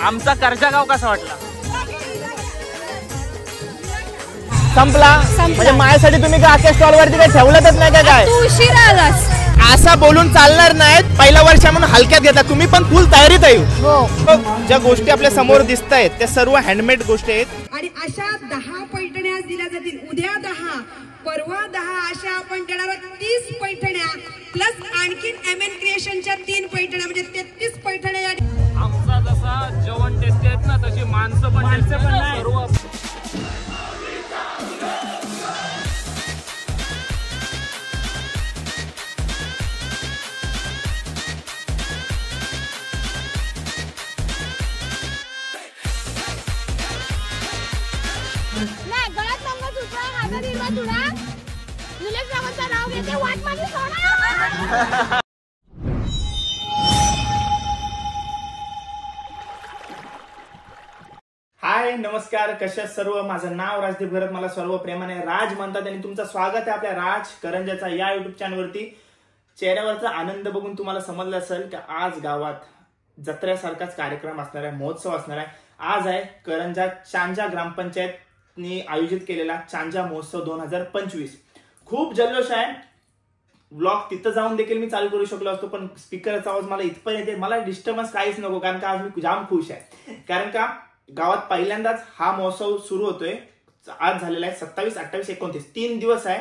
आमचा कर्जा गाव कसा वाटला? संपला म्हणजे माझ्यासाठी तुम्ही काय अख्या स्टॉल वरती काही ठेवलंच नाही का काय? तू उशिरा आलास असं बोलून चालणार नाहीत. पहिला वर्ष म्हणून हलक्यात घेता तुम्ही पण फुल तयारीत आहे. ज्या गोष्टी आपल्या समोर दिसत आहेत त्या सर्व हँडमेड गोष्टी आहेत आणि अशा 10 पैठण्या दिल्या जातील. उद्या 10 परवा 10 अशा आपण देणार 30 पैठण्या प्लस आणखीन MN क्रिएशनच्या 3 पैठण्या म्हणजे 33 पैठण्या. आमचा जसा जेवण टेस्टी आहेत ना तशी माणसं पण सर्व. हाय नमस्कार, कशा सर्व. माझं नाव राजदीप घरत, मला सर्व प्रेमाने राज म्हणतात आणि तुमचं स्वागत आहे आपल्या राज करंजाचा या युट्यूब चॅनलवरती. चेहऱ्यावरचा आनंद बघून तुम्हाला समजलं असेल की आज गावात जत्रेसारखाच कार्यक्रम असणार आहे, महोत्सव असणार आहे. आज आहे करंजा चांजा ग्रामपंचायतनी आयोजित केलेला चांजा महोत्सव 2025. खूप जल्लोष आहे. ब्लॉग तिथं जाऊन देखील मी चालू करू शकलो असतो पण स्पीकरचा आवाज मला इथपर्यंत येते. मला डिस्टर्बन्स काहीच नको कारण का आज मी जाम खुश आहे. कारण का गावात पहिल्यांदाच हा महोत्सव सुरू होतोय. आज झालेला आहे 27, 28, 29 3 दिवस आहे.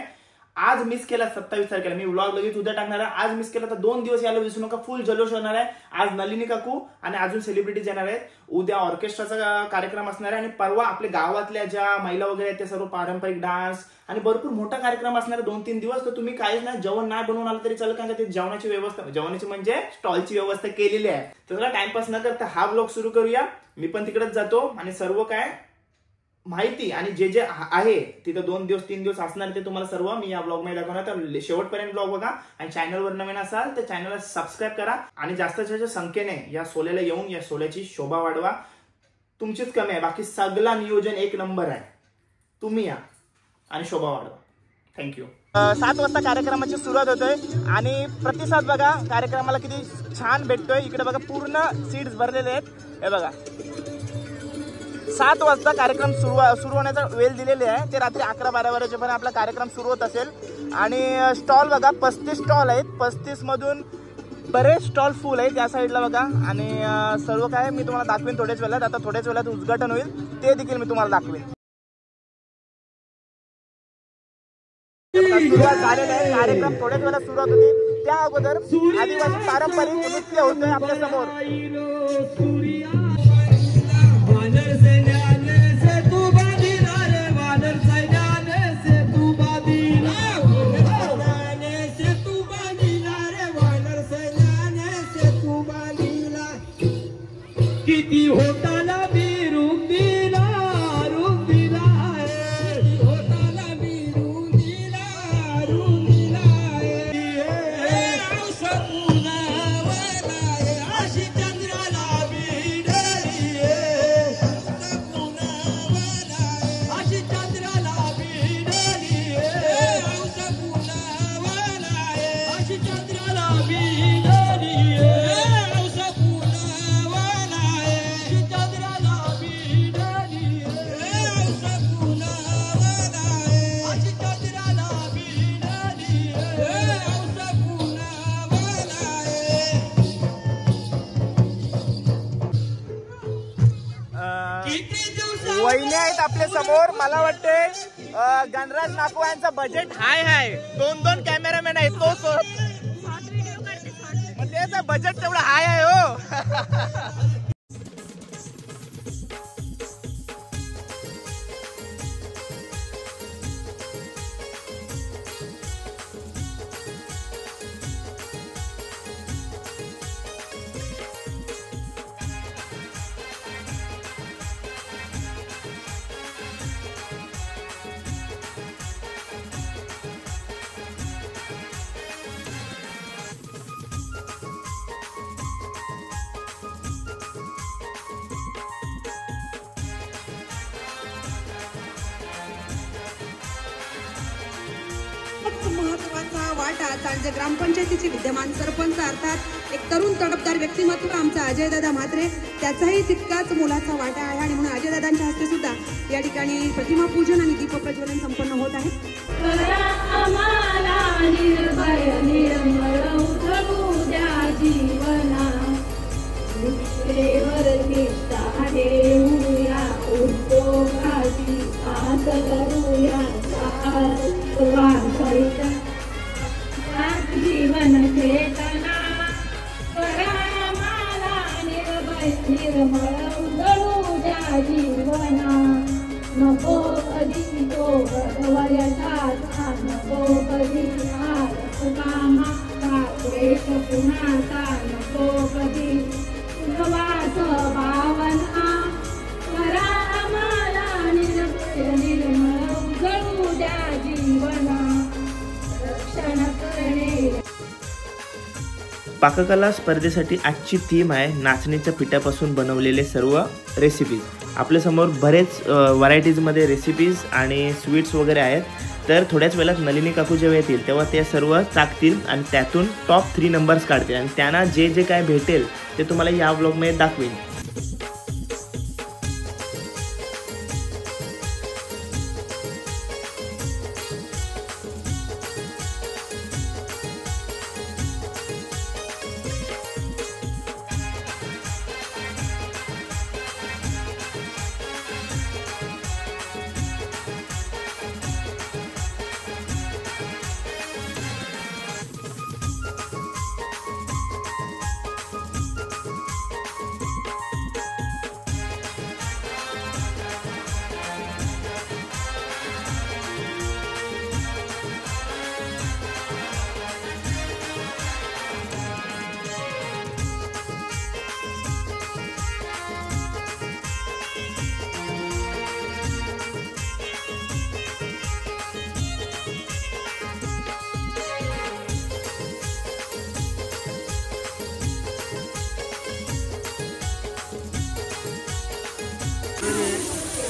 आज मिस केला 27 तारखेला, मी व्लॉग लगेच उद्या टाकणार आहे. आज मिस केला तर 2 दिवस यायला विसरू नका. फुल जल्लोष होणार आहे. आज नलिनी काकू आणि अजून सेलिब्रिटीज येणार आहेत. उद्या ऑर्केस्ट्राचा कार्यक्रम असणार आहे आणि परवा आपल्या गावातल्या ज्या महिला वगैरे आहेत त्या सर्व पारंपरिक डान्स आणि भरपूर मोठा कार्यक्रम असणार 2-3 दिवस. तर तुम्ही काहीच नाही, जेवण नाही बनवून आलं तरी चालेल कारण ते जेवणाची व्यवस्था, जेवणाची म्हणजे स्टॉलची व्यवस्था केलेली आहे. तर जरा टाइमपास न करता हा ब्लॉग सुरू करूया. मी पण तिकडेच जातो आणि सर्व काय माहिती आणि जे जे आहे तिथं 2 दिवस 3 दिवस असणार ते तुम्हाला सर्व मी या ब्लॉग मध्ये दाखवणार. तर शेवटपर्यंत ब्लॉग बघा आणि चॅनलवर नवीन असाल तर चॅनलला सबस्क्राईब करा आणि जास्तीच्या संख्येने या सोल्याला येऊन या सोल्याची शोभा वाढवा. तुमचीच कमी आहे, बाकी सगळा नियोजन 1 नंबर आहे. तुम्ही या आणि शोभा वाढवा. थँक्यू. 7 वाजता कार्यक्रमाची सुरुवात होतोय आणि प्रतिसाद बघा कार्यक्रमाला किती छान भेटतोय. इकडे बघा पूर्ण सीट्स भरलेले आहेत. हे बघा 7 वाजता कार्यक्रम सुरू होण्याचा वेळ दिलेली आहे. ते रात्री 11-12 वाजेपर्यंत आपला कार्यक्रम सुरू होत असेल. आणि स्टॉल बघा 35 स्टॉल आहेत. 35 मधून बरेच स्टॉल फुल आहेत या साईडला बघा. आणि सर्व काय मी तुम्हाला दाखवेन थोड्याच वेळात. आता थोड्याच वेळात उद्घाटन होईल ते देखील मी तुम्हाला दाखवेन. सुरुवात झालेला आहे. कार्यक्रम थोड्याच वेळात सुरुवात होती. त्या अगोदर आदिवासी पारंपरिक नृत्य होतोय आपल्या समोर. किती होताला बिरूप दिला रूप दिला होताला बिरूप दिला रूप दिला अशी चंद्राला बिडली अशी चंद्राला बिडली अशी चंद्राला बिडली वहिनी आहेत आपल्या समोर. मला वाटते गणराज नाकू यांचा बजेट हाय आहे. 2-2 कॅमेरामॅन आहेत. तो म्हणजे बजेट तेवढं हाय आहे हो. महत्वाचा वाटा चांजा ग्रामपंचायतीचे विद्यमान सरपंच अर्थात एक तरुण तडफदार व्यक्तिमत्व आमचा अजयदादा म्हात्रे, त्याचाही तितकाच मोलाचा वाटा आहे आणि म्हणून अजयदादांच्या हस्ते सुद्धा या ठिकाणी प्रतिमा पूजन आणि दीपप्रज्वलन संपन्न होत आहे. जीवन चेतना करामाला निर्मळ उजळू द्या जीवना नको कधी तो भगवयशाचा नको कधी आळस कामा कात्रेश पुन्हाचा नको कधी तुझवास भावना करामाला निर्मळ उजळू द्या जीवना रक्षण करणे. पाककला स्पर्धेसाठी आजची थीम आहे नाचणीच्या पिठापासून बनवलेले सर्व रेसिपीज. आपल्यासमोर बरेच व्हरायटीजमध्ये रेसिपीज आणि स्वीट्स वगैरे आहेत. तर थोड्याच वेळात नलिनी काकू जेव्हा येतील तेव्हा ते सर्व टाकतील आणि त्यातून टॉप 3 नंबर्स काढतील आणि त्यांना जे जे काय भेटेल ते तुम्हाला या व्लॉगमध्ये दाखवेन.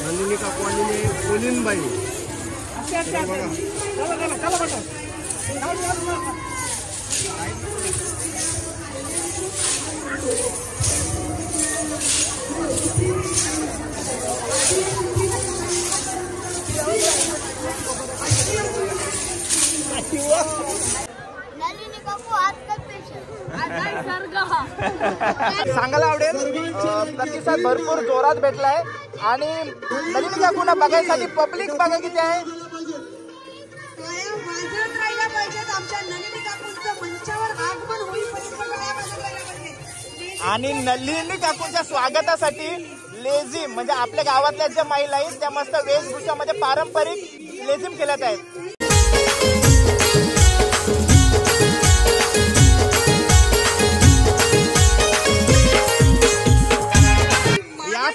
नलिनी काकू आणि कोलिनबाई सांगायला आवडेल प्रतिसाद भरपूर जोरात भेटलाय आणि नलिनी काकूंना बघायसाठी पब्लिक बघा किती आहे. आणि नलिनी काकूंच्या स्वागतासाठी लेझिम म्हणजे आपल्या गावातल्या ज्या महिला आहेत त्या मस्त वेशभूषामध्ये पारंपरिक लेझिम खेळत आहेत.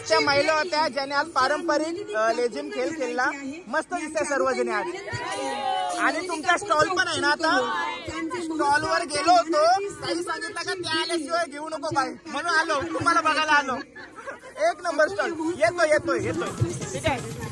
त्या महिला होत्या ज्याने आज पारंपरिक लेझिम खेळ खेळला. मस्त दिसतंय सर्वजणी आज. आणि तुमचा स्टॉल पण आहे ना, आता स्टॉलवर गेलो होतो, काही सांगितलं का त्या आल्याशिवाय घेऊ नको बाई, म्हणून आलो तुम्हाला बघायला आलो. एक नंबर स्टॉल. येतोय ठीक आहे.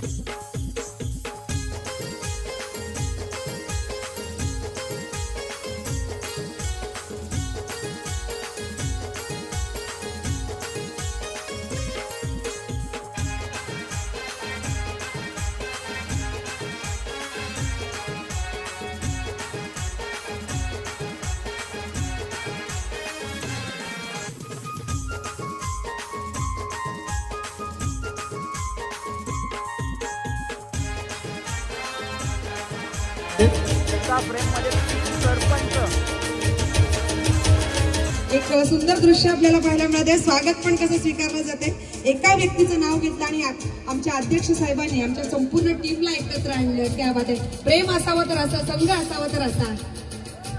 एक सुंदर दृश्य आपल्याला पाहायला मिळते. स्वागत पण कसं स्वीकारलं जाते. एका व्यक्तीचं नाव घेतलं आणि आमच्या अध्यक्ष साहेबांनी आमच्या संपूर्ण टीमला एकत्र आणलं. त्या बाबत प्रेम असावं तर असा, संघ असावा तर असा.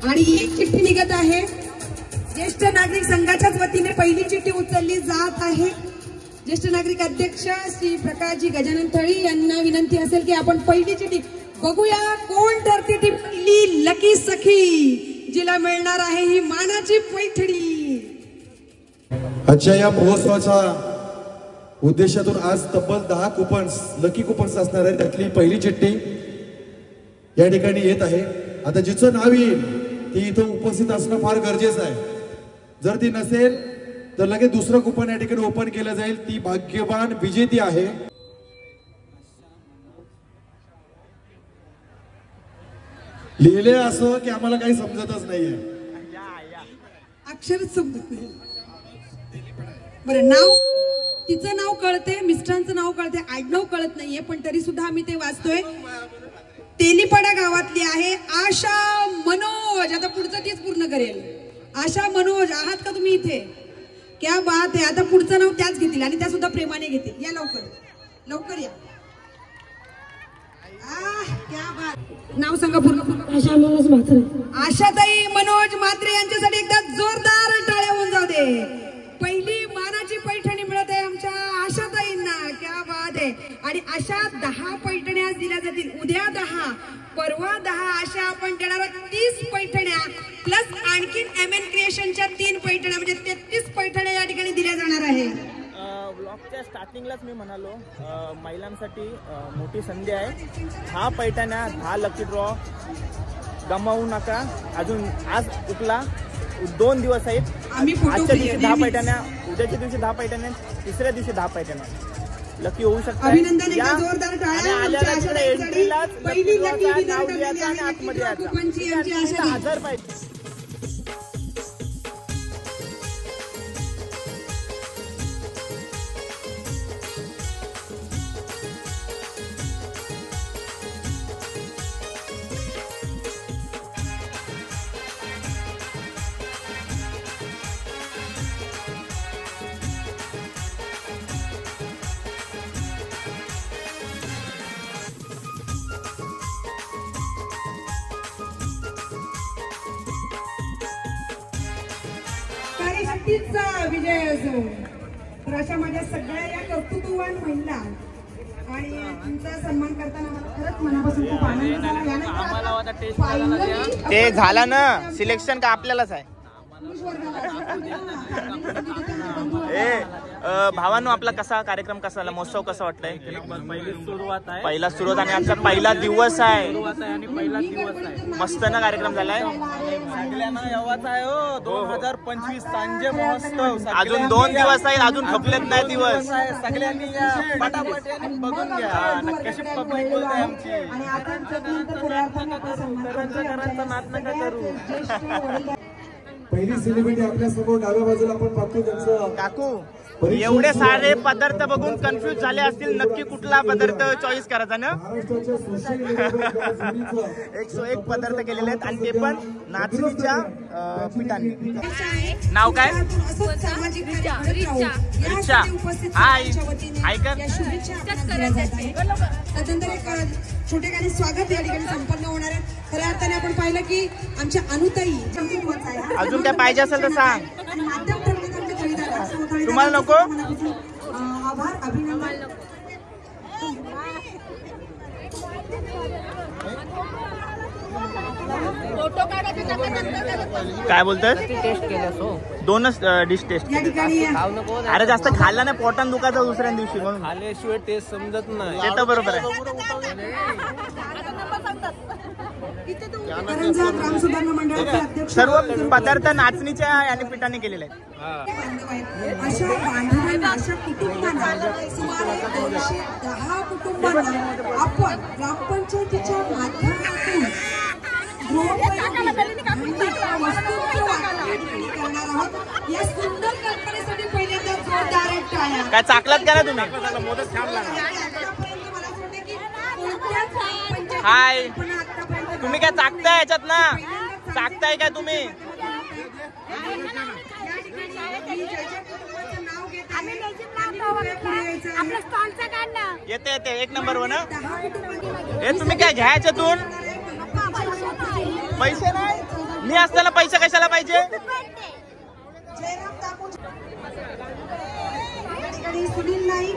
आणि एक चिठ्ठी निघत आहे. ज्येष्ठ नागरिक संघाच्याच वतीने पहिली चिठ्ठी उचलली जात आहे. ज्येष्ठ नागरिक अध्यक्ष श्री प्रकाशजी गजानन थळी यांना विनंती असेल की आपण पहिली चिठ्ठी बघूया. कोण ठरते ती पहिली लकी सखी जिला मिळणार आहे ही मानाची पैठणी. आजच्या या महोत्सवाच्या उद्देशातून आज तब्बल 10 कुपन्स, लकी कुपन्स असणार आहे. त्यातली पहिली चिठ्ठी या ठिकाणी येत आहे. आता जिचं नाव येईल ती इथं उपस्थित असणं फार गरजेचं आहे. जर ती नसेल तर लगेच दुसरं कुपन या ठिकाणी ओपन केलं जाईल. ती भाग्यवान विजेती आहे. लिहिले असं की आम्हाला काही समजतच नाहीये. अक्षरच समजत नाही. बरं, नाव तिचं नाव कळते, मिस्टरांचं नाव कळते, आडनाव कळत नाहीये, पण तरी सुद्धा आम्ही ते वाचतोय. तेलीपाडा गावातली आहे आशा मनोज. आता पुढचं तीच पूर्ण करेल. आशा मनोज, आहात का तुम्ही इथे? क्या बात आहे. आता पुढचं नाव त्याच घेतील आणि त्या सुद्धा प्रेमाने घेतील. या लवकर लवकर या. क्या बात. नाव सांगा पूर्ण. आशा मनोज म्हात्रे. आशाताई मनोज म्हात्रे यांच्यासाठी एकदा जोरदार टाळ्या होऊन जाऊ दे. पहिली मानाची पैठणी मिळत आहे आमच्या आशाताईंना. क्या बात आहे. आणि अशा 10 पैठण्या दिल्या जातील. उद्या 10, परवा 10, अशा आपण देणार 30 पैठण्या प्लस आणखीन MN क्रिएशनच्या 3 पैठण्या, म्हणजे 33 पैठण्या या ठिकाणी दिल्या जाणार आहे. ब्लॉगच्या स्टार्टिंगलाच मी म्हणालो महिलांसाठी मोठी संधी आहे. 10 पैठण्या, 10 लकी ड्रॉ गमावू नका. अजून आज कुठला 2 दिवस आहेत. आजच्या दिवशी 10 पैठण्या, उद्याच्या दिवशी 10 पैठण्या, तिसऱ्या दिवशी 10 पैठण्या लकी होऊ शकतात. अभिनंदन. एकदा जोरदार टाळ्या. पहिली लकी नाव लिहायचं आणि आतमध्ये यायचं. 1000 पाहिजे. शक्तीचा विजय असो. तर अशा माझ्या सगळ्या या कर्तृत्ववान महिला आणि तुमचा सन्मान करताना मला खरंच मनापासून खूप आनंद झाला. ते झालं ना सिलेक्शन का आपल्यालाच आहे. भावांनो, आपला कसा कार्यक्रम कसा झाला, महोत्सव कसा वाटलाय? पहिला सुरुवात आणि आजचा पहिला दिवस आहे. मस्त ना कार्यक्रम झालाय. सगळ्यांना यावाच आहे हो. 2025 सांजे महोत्सव अजून 2 दिवस आहेत. अजून थकलेत नाही दिवस. सगळ्यांनी या पटापट बघून घ्या. कशी पब्लिक बोलते आमची. करांचा नाद नका करू. पहिली सेलिब्रिटी आपल्या समोर डाव्या बाजूला आपण पाहतो त्यांचं. काकू, एवढे सारे पदार्थ बघून कन्फ्युज झाले असतील, नक्की कुठला पदार्थ चॉईस करायचा ना. 101 पदार्थ केलेले आहेत आणि ते पण नाचणीच्या पिठाने. नाव काय? रिचा. हाय, ऐका. त्यानंतर एक छोटे काही स्वागत या ठिकाणी संपन्न होणार आहे. खऱ्या अर्थाने आपण पाहिलं की आमच्या अनुताई अजून काय पाहिजे असेल तर सांग. तुम्हाला नको? आभार, अभिनंदन. काय बोलतोय? टेस्ट केलं 2च डिश टेस्ट. अरे जास्त खाल्ला नाही, पोटान दुखायचं दुसऱ्या दिवशी म्हणून. खाल्ल्याशिवाय टेस्ट समजत नाही. ते तर बरोबर आहे. सर्व पदार्थ नाचणीच्या आणि पिठाने केलेले आहेत. अशा बांधवांना, अशा कुटुंबांना, सुमारे 210 कुटुंबांना आपण ग्रामपंचायतीच्या माध्यमातून करणार आहोत. या सुंदर कल्पनेसाठी पहिल्यांदा जोरदार टाळ्या. काय चाकलात का ना तुम्ही? हाय, तुम्ही काय चाकताय याच्यात ना? चाकताय काय तुम्ही? येते येते 1 नंबर वर ना. हे तुम्ही काय घ्या याच्यातून? पैसे नाही. मी असताना पैसे कशाला पाहिजे? सुनील नाईक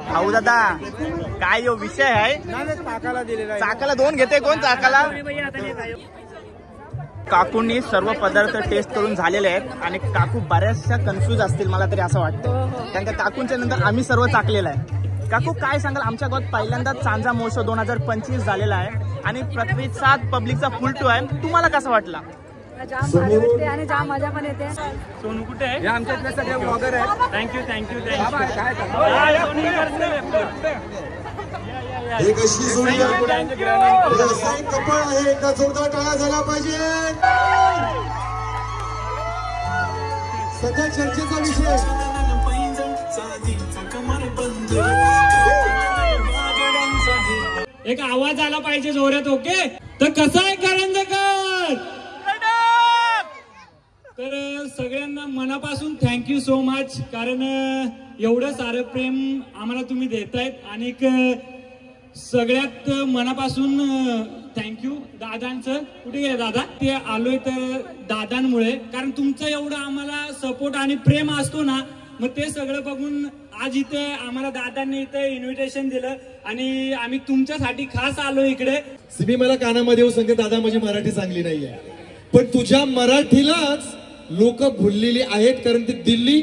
भाऊ दादा, काय यो विषय आहे? चाकाला दिलेला. चाकाला 2 घेते कोण? चाकाला. काकूंनी सर्व पदार्थ टेस्ट करून झालेले आहेत आणि काकू बऱ्याचशा कन्फ्यूज असतील मला तरी असं वाटतं. कारण का काकूंच्या नंतर आम्ही सर्व चाकलेलं आहे. काकू काय सांगाल, आमच्या गावात पहिल्यांदाच चांजा महोत्सव 2025 झालेला आहे. आणि प्रतिसाद पब्लिकचा फुल टू आहे. तुम्हाला कसं वाटला? जाम भारी वाटते आणि जाम मजा पण येते. सोनू कुठे आहे? आमच्यातले सगळे ब्लॉगर आहेत. थँक्यू थँक्यू एक अशी जोडी कपल आहे, एकदा जोरदार टाळ्या झाला पाहिजे. सध्या चर्चेचा विषय एक आवाज आला पाहिजे जोरात. ओके, तर कसं आहे करंजकर? तर सगळ्यांना मनापासून थँक्यू सो मच, कारण एवढं सारं प्रेम आम्हाला तुम्ही देतायत. आणि सगळ्यात मनापासून थँक्यू दादांचं. कुठे गेले दादा? ते आलोय तर दादांमुळे, कारण तुमचं एवढं आम्हाला सपोर्ट आणि प्रेम असतो ना, मग ते सगळं बघून आज इथे आम्हाला दादांनी इथे इन्व्हिटेशन दिलं आणि आम्ही तुमच्यासाठी खास आलो इकडे. सिमी मला कानामध्ये येऊ सांगते, दादा माझी मराठी चांगली नाहीये, पण तुझ्या मराठीलाच लोक भुललेली आहेत, कारण ती दिल्ली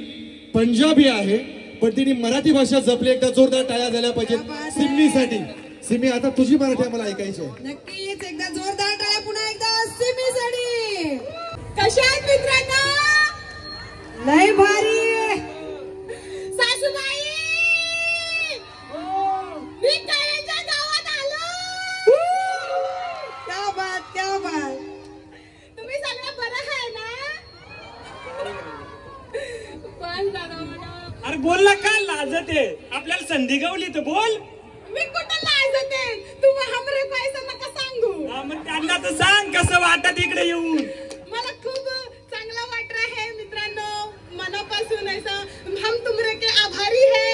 पंजाबी आहे, पण तिने मराठी भाषा जपली. एकदा जोरदार टाळ्या झाल्या पाहिजेत सिमीसाठी. सिमी, आता तुझी मराठी आम्हाला ऐकायची आहे. नक्कीच एकदा जोरदार टाळ्या पुन्हा एकदा सिमीसाठी. कशा आहेत मित्रांनो? लय भारी. सासूबाई, मी करंजा गावात आलो. क्या बात, क्या बात. तुम्ही सगळं बरं आहे ना? पण दादा अरे बोल ना, काय लाजते? आपल्याला संधी गावली तर बोल. मी कुठं लाजते? तुम्ही हमरे पैसे नका सांगू. मग त्यांना तर सांग कसं वाटत इकडे येऊन. मला खूप चांगला वाट रहा है मित्रांनो, मनापासून असं. हम तुमरे के आभारी है.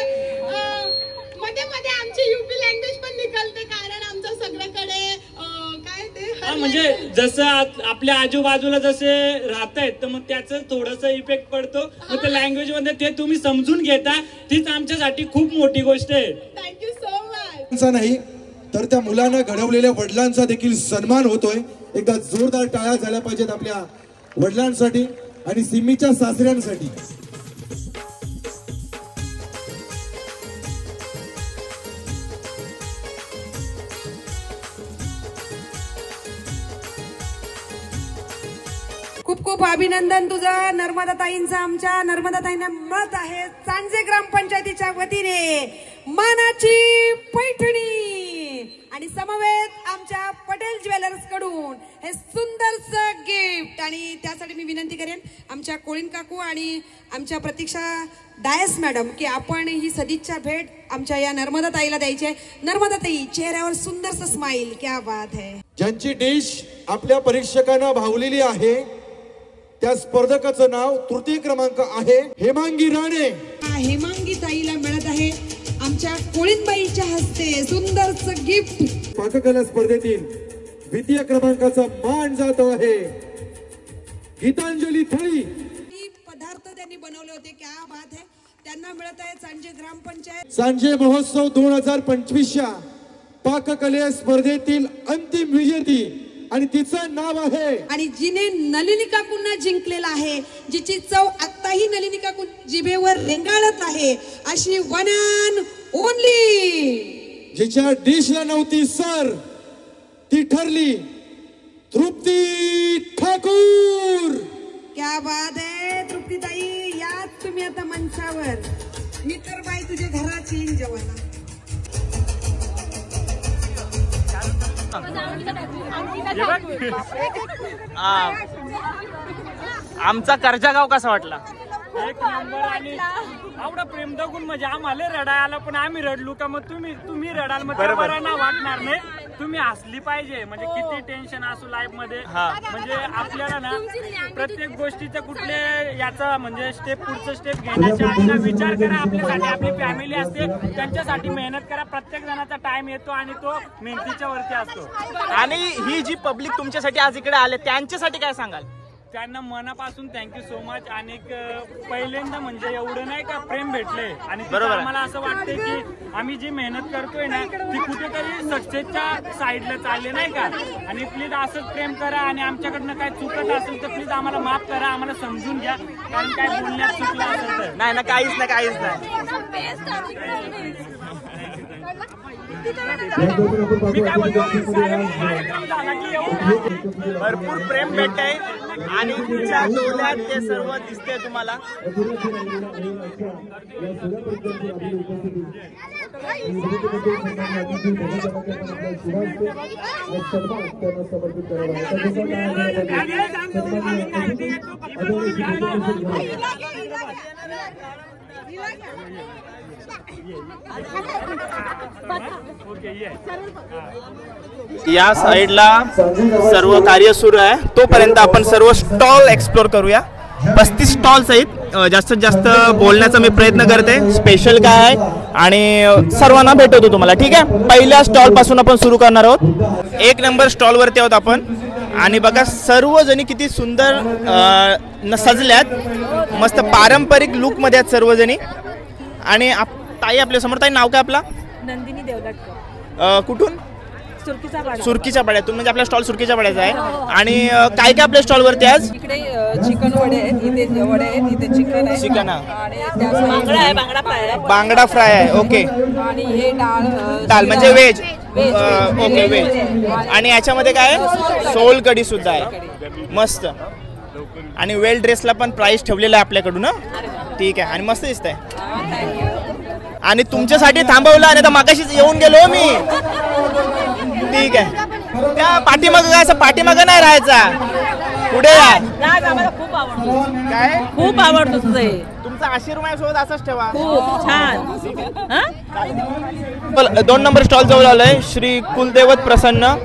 मध्ये मध्ये आमची यूपी लँग्वेज पण निकलते, कारण आमचं सगळ्याकडे काय ते म्हणजे जसं आपल्या आजूबाजूला जसे राहतायत, तर मग त्याचं थोडंसं इफेक्ट पडतो. मग त्या लँग्वेज मध्ये ते तुम्ही समजून घेता, तीच आमच्यासाठी खूप मोठी गोष्ट आहे. Thank you so much. नाही तर त्या मुलांना घडवलेल्या वडिलांचा देखील सन्मान होतोय. एकदा जोरदार टाळ्या झाल्या पाहिजेत आपल्या वडिलांसाठी आणि सिमीच्या सासऱ्यांसाठी. खूप खूप अभिनंदन तुझं नर्मदा ताईंचं. आमच्या नर्मदा ताईंना मत आहे सांजे ग्रामपंचायतीच्या वतीने मानाची पैठणी आणि समवेत आमच्या पटेल ज्वेलर्स कडून हे सुंदरसं गिफ्ट. आणि त्यासाठी मी विनंती करेन आमच्या कोळीन काकू आणि आमच्या प्रतीक्षा डायस मॅडम की आपण ही सदिच्छा भेट आमच्या या नर्मदा ताईला द्यायची आहे. नर्मदा ताई, चेहऱ्यावर सुंदरसं स्माइल. क्या बात है. ज्यांची डिश आपल्या परीक्षकांना भावलेली आहे त्या स्पर्धकाचं नाव तृतीय क्रमांक आहे हेमांगी राणे. हेमांगी ताईला मिळत आहे आमच्या कोळीनबाईच्या हस्ते सुंदरसं गिफ्ट. पाककला स्पर्धेतील द्वितीय क्रमांकाचा मान जातो आहे गीतांजली थळी. पदार्थ त्यांनी बनवले होते. क्या बात है. त्यांना मिळत आहे सांजे ग्रामपंचायत सांजे महोत्सव 2025च्या पाककले स्पर्धेतील अंतिम विजेती आणि तिचं नाव आहे आणि जिने नलिनी काकूंना जिंकलेला आहे, जिची चव आताही नलिनी काकू जिभेवर रेंगाळत आहे, अशी वन अँड ओनली जिच्या डिशला नव्हती सर, ती ठरली तृप्ती ठाकूर. क्या बात आहे. तृप्तीताई, याच तुम्ही आता मंचावर. मी तर बाई तुझ्या घराची जेवण. आमचा कर्जागाव कसा वाटला? एक नंबर. आणि एवढं प्रेम दाखवून म्हणजे आम्हाला रडायला आला, पण आम्ही रडलो का मग तुम्ही रडाल, मग बरोबर वाटणार नाही. तुम्ही हसली पाहिजे. म्हणजे किती टेन्शन असू लाईफ मध्ये, म्हणजे आपल्याला ना प्रत्येक गोष्टीचं कुठले याचा म्हणजे पुढचं स्टेप घेण्याच्या आधी ना विचार करा. आपल्यासाठी आपली फॅमिली असते, त्यांच्यासाठी मेहनत करा. प्रत्येक जणाचा टाइम येतो आणि तो मेहनतीच्या वरती असतो. आणि ही जी पब्लिक तुमच्यासाठी आज इकडे आले त्यांच्यासाठी काय सांगाल? त्यांना मनापासून थँक्यू सो मच. आणि पहिल्यांदा म्हणजे एवढं नाही का प्रेम भेटले, आणि आम्हाला असं वाटतंय की आम्ही जी मेहनत करतोय ना ती कुठेतरी सक्सेसच्या साईडला चालले नाही का. आणि प्लीज असंच प्रेम करा. आणि आमच्याकडनं काय चुकत असेल तर प्लीज आम्हाला माफ करा, आम्हाला समजून घ्या, कारण काय बोलण्यात चुकलं असेल तर. नाही ना, काहीच नाही, काहीच नाही. मी काय बोलतो, कार्यक्रम झाला की भरपूर प्रेम भेटतंय आणि तुमच्या डोळ्यात ते सर्व दिसते तुम्हाला. या साइडला सर्व कार्य सुरू आहे. तोपर्यंत आपण सर्व स्टॉल एक्सप्लोर करूया. 35 स्टॉल्स आहेत. जास्तीत जास्त बोलण्याचा मी प्रयत्न करते. स्पेशल काय आहे आणि सर्वांना भेटवतो तुम्हाला. ठीक आहे, पहिल्या स्टॉल पासून आपण सुरू करणार आहोत. 1 नंबर स्टॉल वरती आहोत आपण आणि बघा सर्वजणी किती सुंदर सजल्यात. मस्त पारंपरिक लुक मध्ये आहेत सर्वजणी. आणि ताई आपल्या समोर, ताई नाव काय आपला? नंदिनी देवगडकर. कुठून? सुरकीचा पाडा. सुरकीच्या पाड्यातून. म्हणजे आपला स्टॉल सुरकीच्या पाड्याचा आहे. आणि काय काय आपल्या स्टॉल वरती आज? इकडे चिकन वडे आहेत, इथे वडे आहेत, इथे चिकन आहे. चिकन आणि बांगडा आहे, बांगडा फ्राय आहे. बांगडा फ्राय आहे. ओके. आणि हे दाल म्हणजे व्हेज. Okay, veg. आणि याच्यामध्ये काय? सोल कढी सुद्धा आहे. मस्त. आणि वेल ड्रेसला पण प्राइस ठेवलेला आहे आपल्याकडून. ठीक आहे. आणि मस्त दिसत आहे. आणि तुमच्यासाठी थांबवलं आणि आता मागाशीच येऊन गेलो मी. ठीक आहे. त्या पाठीमागं काय, असं पाठीमागं नाही राहायचा, पुढे या. आम्हाला खूप आवडतो. काय खूप आवडतो तुझं. तुमचा आशीर्वाद सोबत असंच ठेवा. खूप छान. 2 नंबर स्टॉल जवळ आलोय. श्री कुलदेवत प्रसन्न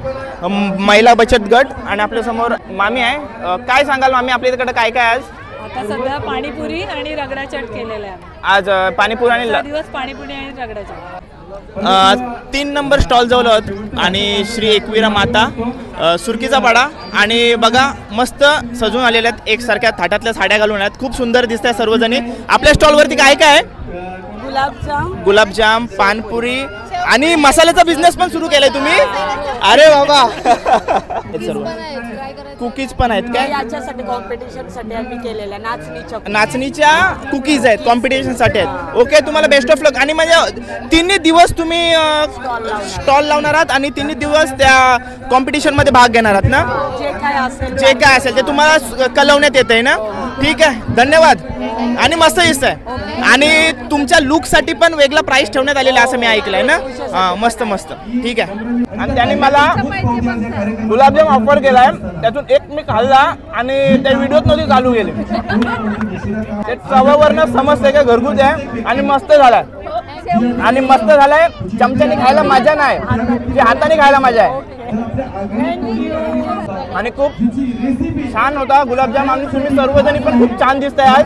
महिला बचत गट. आणि आपल्या समोर मामी आहे. काय सांगाल मामी, आपल्या इकडे काय काय आज? आता सध्या पाणीपुरी आणि रगडा चाट केलेला आहे. आज पाणीपुरी आणि दिवस पाणीपुरी आणि रगडा चाट. 3 नंबर स्टॉल जवळ आहोत आणि श्री एकविरा माता सुरकीचा पाडा. आणि बघा मस्त सजून आलेल्या आहेत, एकसारख्या थाटातल्या साड्या घालून आहेत. खूप सुंदर दिसत आहे सर्वजणी. आपल्या स्टॉलवरती काय काय आहे? गुलाबजाम, पानपुरी आणि मसाल्याचा बिझनेस पण सुरू केलाय तुम्ही? अरे बाबा. सर्व कुकीज पण आहेत काय? याच्यासाठी कॉम्पिटिशन साठी आम्ही केलेल्या नाचणीच्या कुकीज आहेत, कॉम्पिटिशन साठी आहेत. ओके, तुम्हाला बेस्ट ऑफ लक. आणि म्हणजे 3 दिवस तुम्ही स्टॉल लावणार आहात आणि 3 दिवस त्या कॉम्पिटिशन मध्ये भाग घेणार आहात ना? जे काय असेल ते तुम्हाला कळवण्यात येत आहे ना? ठीक आहे, धन्यवाद. आणि मस्त दिसत आहे. आणि तुमच्या लुक साठी पण वेगळा प्राइस ठेवण्यात आलेला असं मी ऐकलंय ना? मस्त मस्त. ठीक आहे. आणि त्याने मला गुलाबजाम ऑफर केलाय, त्यातून एक मी खाल्ला आणि त्या व्हिडिओत नव्हती चालू गेले. ते चवावरनं समजतंय का घरगुती आहे आणि मस्त झालाय. आणि मस्त झालाय. चमच्याने खायला मजा नाही, जे हाताने खायला मजा आहे. आणि खूप छान होता गुलाबजाम. आणि तुम्ही सर्वजणी पण खूप छान दिसताय आज.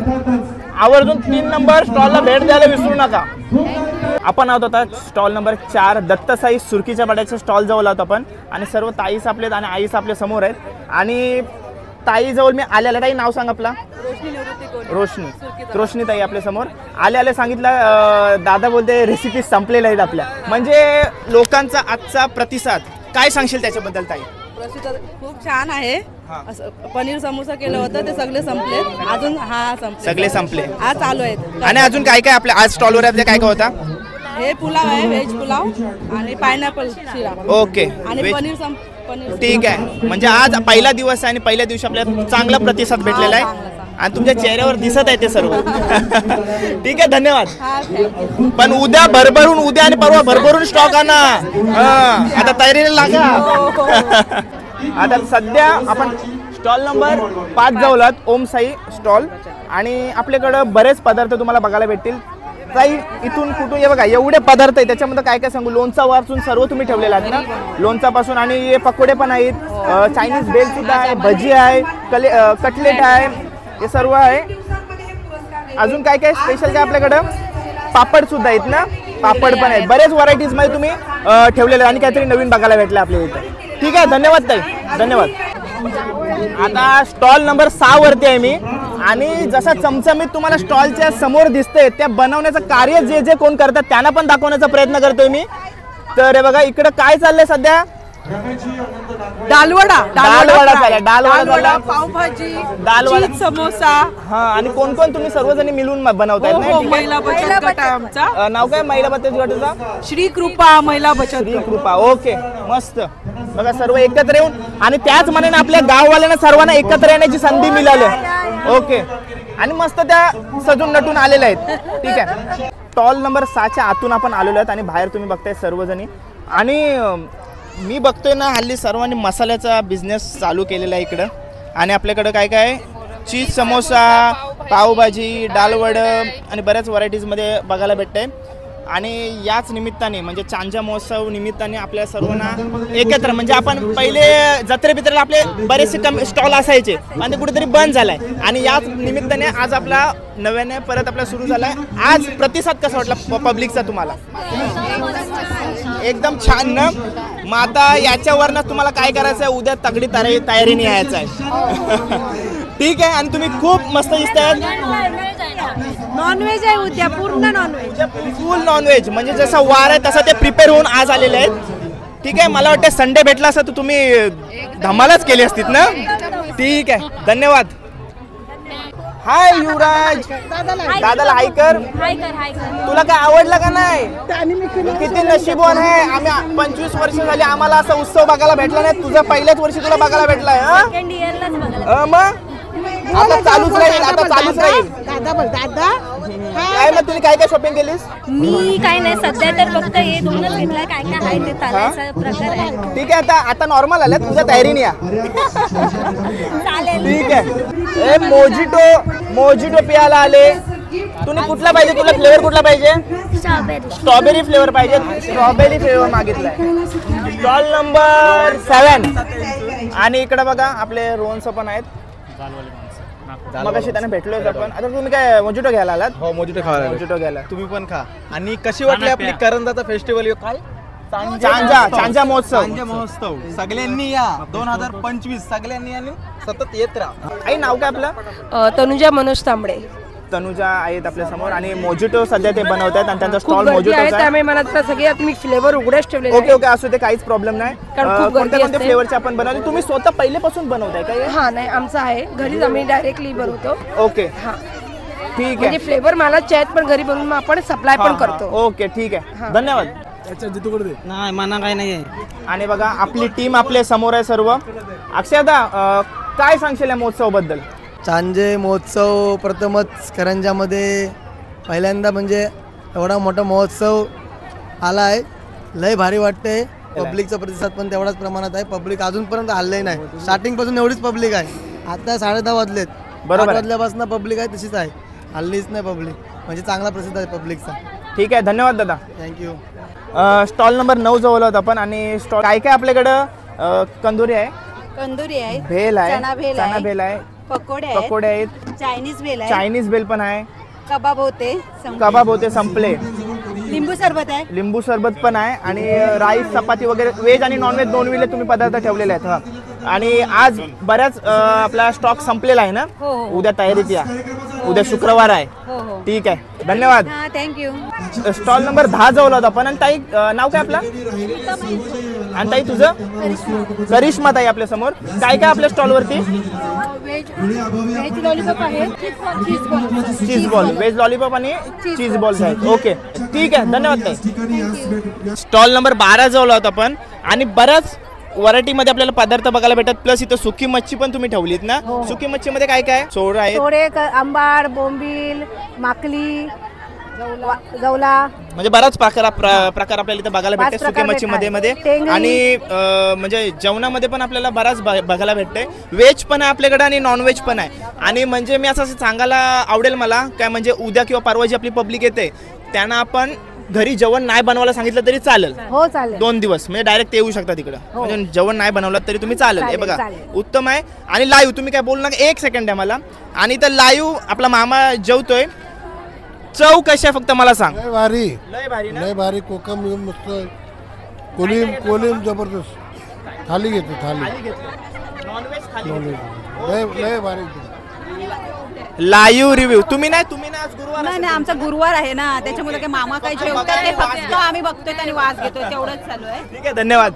आवर्जून 3 नंबर स्टॉलला भेट द्यायला विसरू नका. आपण आहोत आता स्टॉल नंबर 4 दत्तसाई सुरकीच्या पाड्याच्या स्टॉल जवळ आहोत आपण. आणि सर्व ताईस आपले आणि आईस आपल्या समोर आहेत. आणि ताई जवळ मी आल्याला, ताई नाव सांग आपला? रोशनी ताई आपल्या समोर आले सांगितलं. दादा बोलते रेसिपी संपलेल्या आहेत आपल्या. म्हणजे लोकांचा आजचा प्रतिसाद काय सांगशील त्याच्याबद्दल ताई? खूप छान आहे. पनीर समोसा केलं होतं, ते सगळे संपले. अजून सगळे संपले. हा चालू आहेत. आणि अजून काय काय आपल्या आज स्टॉलवर आपल्या काय काय होता? हे पुलाव आहे, व्हेज पुलाव आणि पायनॅपल शिरा. ओके. आणि पनीर. ठीक आहे. म्हणजे आज पहिला दिवस आहे आणि पहिल्या दिवशी आपल्याला चांगला प्रतिसाद भेटलेला आहे आणि तुमच्या चेहऱ्यावर दिसत आहे ते सर्व. ठीक आहे, धन्यवाद. पण उद्या भरभरून, उद्या आणि परवा भरभरून स्टॉक आणा. आता तयारीला लागा. आता सध्या आपण स्टॉल नंबर 5 जवळ ओम साई स्टॉल. आणि आपल्याकडं बरेच पदार्थ तुम्हाला बघायला भेटतील. ताई इथून कुठून हे बघा एवढे पदार्थ आहे, त्याच्यामध्ये काय काय सांगू? लोणचा वाचून सर्व तुम्ही ठेवलेला आहेत ना? लोणचापासून. आणि हे पकोडे पण आहेत, चायनीज बेल सुद्धा आहे, भजी आहे, कटलेट आहे, हे सर्व आहे. अजून काय काय स्पेशल काय आपल्याकडं? पापड सुद्धा आहेत ना? पापड पण आहेत. बरेच व्हरायटीज मध्ये तुम्ही ठेवलेले आणि काहीतरी नवीन बघायला भेटलं आपल्या इथे. ठीक आहे, धन्यवाद ताई, धन्यवाद. आता स्टॉल नंबर 6 वरती आहे मी. आणि जसा चमचमीत तुम्हाला स्टॉलच्या समोर दिसते, त्या बनवण्याचं कार्य जे जे कोण करतात त्यांना पण दाखवण्याचा प्रयत्न करतोय मी. तर हे बघा इकडे काय चाललंय सध्या? डालवडा झाला, डालवडा झाला, पावभाजी, डालवडा, चीज समोसा. हा. आणि कोण कोण तुम्ही सर्वजणी मिळून बनवतायत ना? महिला बचत गट आहे आमचा. नाव काय महिला बचत गटाचा? श्री कृपा महिला बचत श्री गट. कृपा. ओके, मस्त. बघा सर्व एकत्र येऊन आणि त्याच मनाने आपल्या गाववाल्यांना सर्वांना एकत्र येण्याची संधी मिळाली. ओके. आणि मस्त त्या सजून नटून आलेल्या आहेत. ठीक आहे. स्टॉल नंबर 6च्या आतून आपण आलेलो आहेत आणि बाहेर तुम्ही बघताय सर्वजणी. आणि मी बघतोय ना हल्ली सर्वांनी मसाल्याचा बिझनेस चालू केलेला आहे इकडं. आणि आपल्याकडं काय काय चीज समोसा, पावभाजी, डालवड आणि बऱ्याच व्हरायटीजमध्ये बघायला भेटते. आणि याच निमित्ताने म्हणजे चांजा महोत्सव निमित्ताने आपल्या सर्वांना एकत्र म्हणजे आपण पहिले जत्रे बित्रेला आपले बरेचसे स्टॉल असायचे आणि ते कुठेतरी बंद झालाय. आणि याच निमित्ताने आज आपला नव्याने परत आपला सुरू झालाय. आज प्रतिसाद कसा वाटला पब्लिकचा तुम्हाला? एकदम छान ना. मग आता याच्यावरनं तुम्हाला काय करायचं आहे? उद्या तगडी तयारीने यायचं आहे. ठीक आहे. आणि तुम्ही खूप मस्त दिसताय. नॉनव्हेज आहे उद्या, पूर्ण नॉनव्हेज, फुल नॉनव्हेज. म्हणजे जसं वार आहे तसं ते प्रिपेअर होऊन आज आलेले आहेत. ठीक आहे. मला वाटतं संडे भेटला असं तर तुम्ही धमालच केली असतीत ना. ठीक आहे, धन्यवाद. हाय युवराज, दादाला हाय कर. तुला काय आवडलं का नाही? किती नशीबवान आहे आम्ही. 25 वर्ष झाली आम्हाला असा उत्सव बघायला भेटला नाही. तुझ्या पहिल्याच वर्षी तुला बघायला भेटलाय. मग आता चालूच राहील, आता चालूच राहील. काय मग तुम्ही काय काय शॉपिंग केलीस? मी काय नाही सध्या तर फक्त हे दोनच घेतला. काय काय आहे ते चालायचा प्रकार आहे. ठीक आहे. आता नॉर्मल आल्या तुझ्या तयारीने या. चालेल. ठीक आहे. मोजिटो पियाला आले. तुम्ही कुठला पाहिजे? तुला फ्लेवर कुठला पाहिजे? स्ट्रॉबेरी फ्लेवर पाहिजे. स्ट्रॉबेरी फ्लेवर मागितलाय. Stall number 7. आणि इकडे बघा आपले रोहनचं पण आहेत. मग अशी त्यांना भेटलोय आपण. आता तुम्ही काय मोजिटो घ्यायला आलात? हो, मोजिटो खायला. मोजिटो घ्यायला तुम्ही पण खा. आणि कशी वाटली आपली करंजाचा फेस्टिवल? काय चांजा महोत्सव. सगळ्यांनी या. 2025 सगळ्यांनी आणि सतत येत राहा. आई नाव काय आपलं? तनुजा मनोज तांबडे. तनुजा आहेत आपल्या समोर. आणि मोजिटो सध्या ते बनवतात आणि त्यांचा स्टॉल मोजिटो मोजिटो आहे. त्यामुळे मला सगळ्यात मी फ्लेवर उघडच ठेवले. ओके ओके, असू दे, काहीच प्रॉब्लेम नाही. कोणत्या कोणत्या फ्लेवरचे आपण बनवले? तुम्ही स्वतः पहिलेपासून बनवताय का? हा नाही, आमचं आहे घरीच, आम्ही डायरेक्टली बनवतो. ओके, हा ठीक आहे. म्हणजे फ्लेवर मला आहेत पण घरी बनवून आपण सप्लाय पण करतो. ओके, ठीक आहे, धन्यवाद. नाही मना काही नाही. आणि बघा आपली टीम आपल्या समोर आहे सर्व. अक्षयदा, काय सांगशील या महोत्सवाबद्दल? चांजे महोत्सव प्रथमच करंजामध्ये पहिल्यांदा म्हणजे एवढा मोठा महोत्सव आला आहे. लय भारी वाटते. पब्लिकचा प्रतिसाद पण तेवढाच प्रमाणात आहे. पब्लिक अजूनपर्यंत हल्लंही नाही. स्टार्टिंग पासून एवढीच पब्लिक आहे. आता 10:30 वाजलेत. बरोबर, 8 वाजल्यापासून पब्लिक आहे तशीच आहे. हल्लीच नाही पब्लिक. म्हणजे चांगला प्रसिद्ध आहे पब्लिकचा. ठीक आहे, धन्यवाद दादा. थँक्यू. स्टॉल नंबर 9 जवळ होत आपण. आणि स्टॉल काय काय आपल्याकडं? कंदुरी आहे, कंदुरी आहे, भेल आहे, चना भेल आहे, पकोडे आहेत, चायनीज भेल आहे, चायनीज भेल पण आहे, कबाब होते संपले, लिंबू सरबत पण आहे. आणि राईस, चपाती वगैरे व्हेज आणि नॉनव्हेज दोन्ही तुम्ही पदार्थ ठेवलेले आहेत. हा, आणि आज बऱ्याच आपला स्टॉक संपलेला आहे ना. उद्या तयारीत या. उद्या शुक्रवार आहे. ठीक आहे, धन्यवाद. थँक्यू. स्टॉल नंबर 10 जवळ होता आपण. आणि ताई नाव काय आपलं? आणि ताई तुझं? करिश्मा ताई आपल्या समोर. काय काय आपल्या स्टॉल वरती? व्हेज लॉलीपॉप आहे, चीज बॉल, व्हेज लॉलीपॉप आणि चीज बॉल्स आहेत. ओके, ठीक आहे, धन्यवाद ताई. स्टॉल नंबर 12 जवळ होता आपण. आणि बऱ्याच व्हरायटी मध्ये आपल्याला पदार्थ बघायला भेटतात. प्लस इथं सुकी मच्छी पण तुम्ही ठेवलीत ना. सुकी मच्छी मध्ये काय काय? सोडा आहे, थोडे आंबाड, बोंबील, माकली, जवला, म्हणजे बराच प्रकार आपल्याला इथं बघायला भेटते सुकी मच्छी मध्ये. आणि म्हणजे जेवणामध्ये पण आपल्याला बराच बघायला भेटते. व्हेज पण आहे आपल्याकडे आणि नॉन व्हेज पण आहे. आणि म्हणजे मी असं सांगायला आवडेल मला काय, म्हणजे उद्या किंवा परवा जी आपली पब्लिक येते त्यांना आपण घरी जेवण नाही बनवायला सांगितलं तरी चालेल. हो चालेल. 2 दिवस म्हणजे डायरेक्ट येऊ शकता तिकडं. म्हणजे जेवण नाही बनवलं तरी तुम्ही चालेल. हे बघा, उत्तम आहे. आणि लाईव्ह तुम्ही काय बोलू नका, 1 सेकंड आहे मला. आणि तर लाईव्ह आपला मामा जेवतोय. चव कशी आहे फक्त मला सांग. लय भारी, लय भारी कोकम मस्त, कोलिम जबरदस्त. थाली घेतो, थाली लय भारी. लाईव्ह रिव्ह्यू तुम्ही नाही आज गुरुवार नाही, आमचा गुरुवार आहे ना, त्याच्यामुळे काय मामा काय जेवतात ते फक्त आम्ही बघतोय आणि वास घेतोय, तेवढंच चालू आहे. ठीक आहे, धन्यवाद.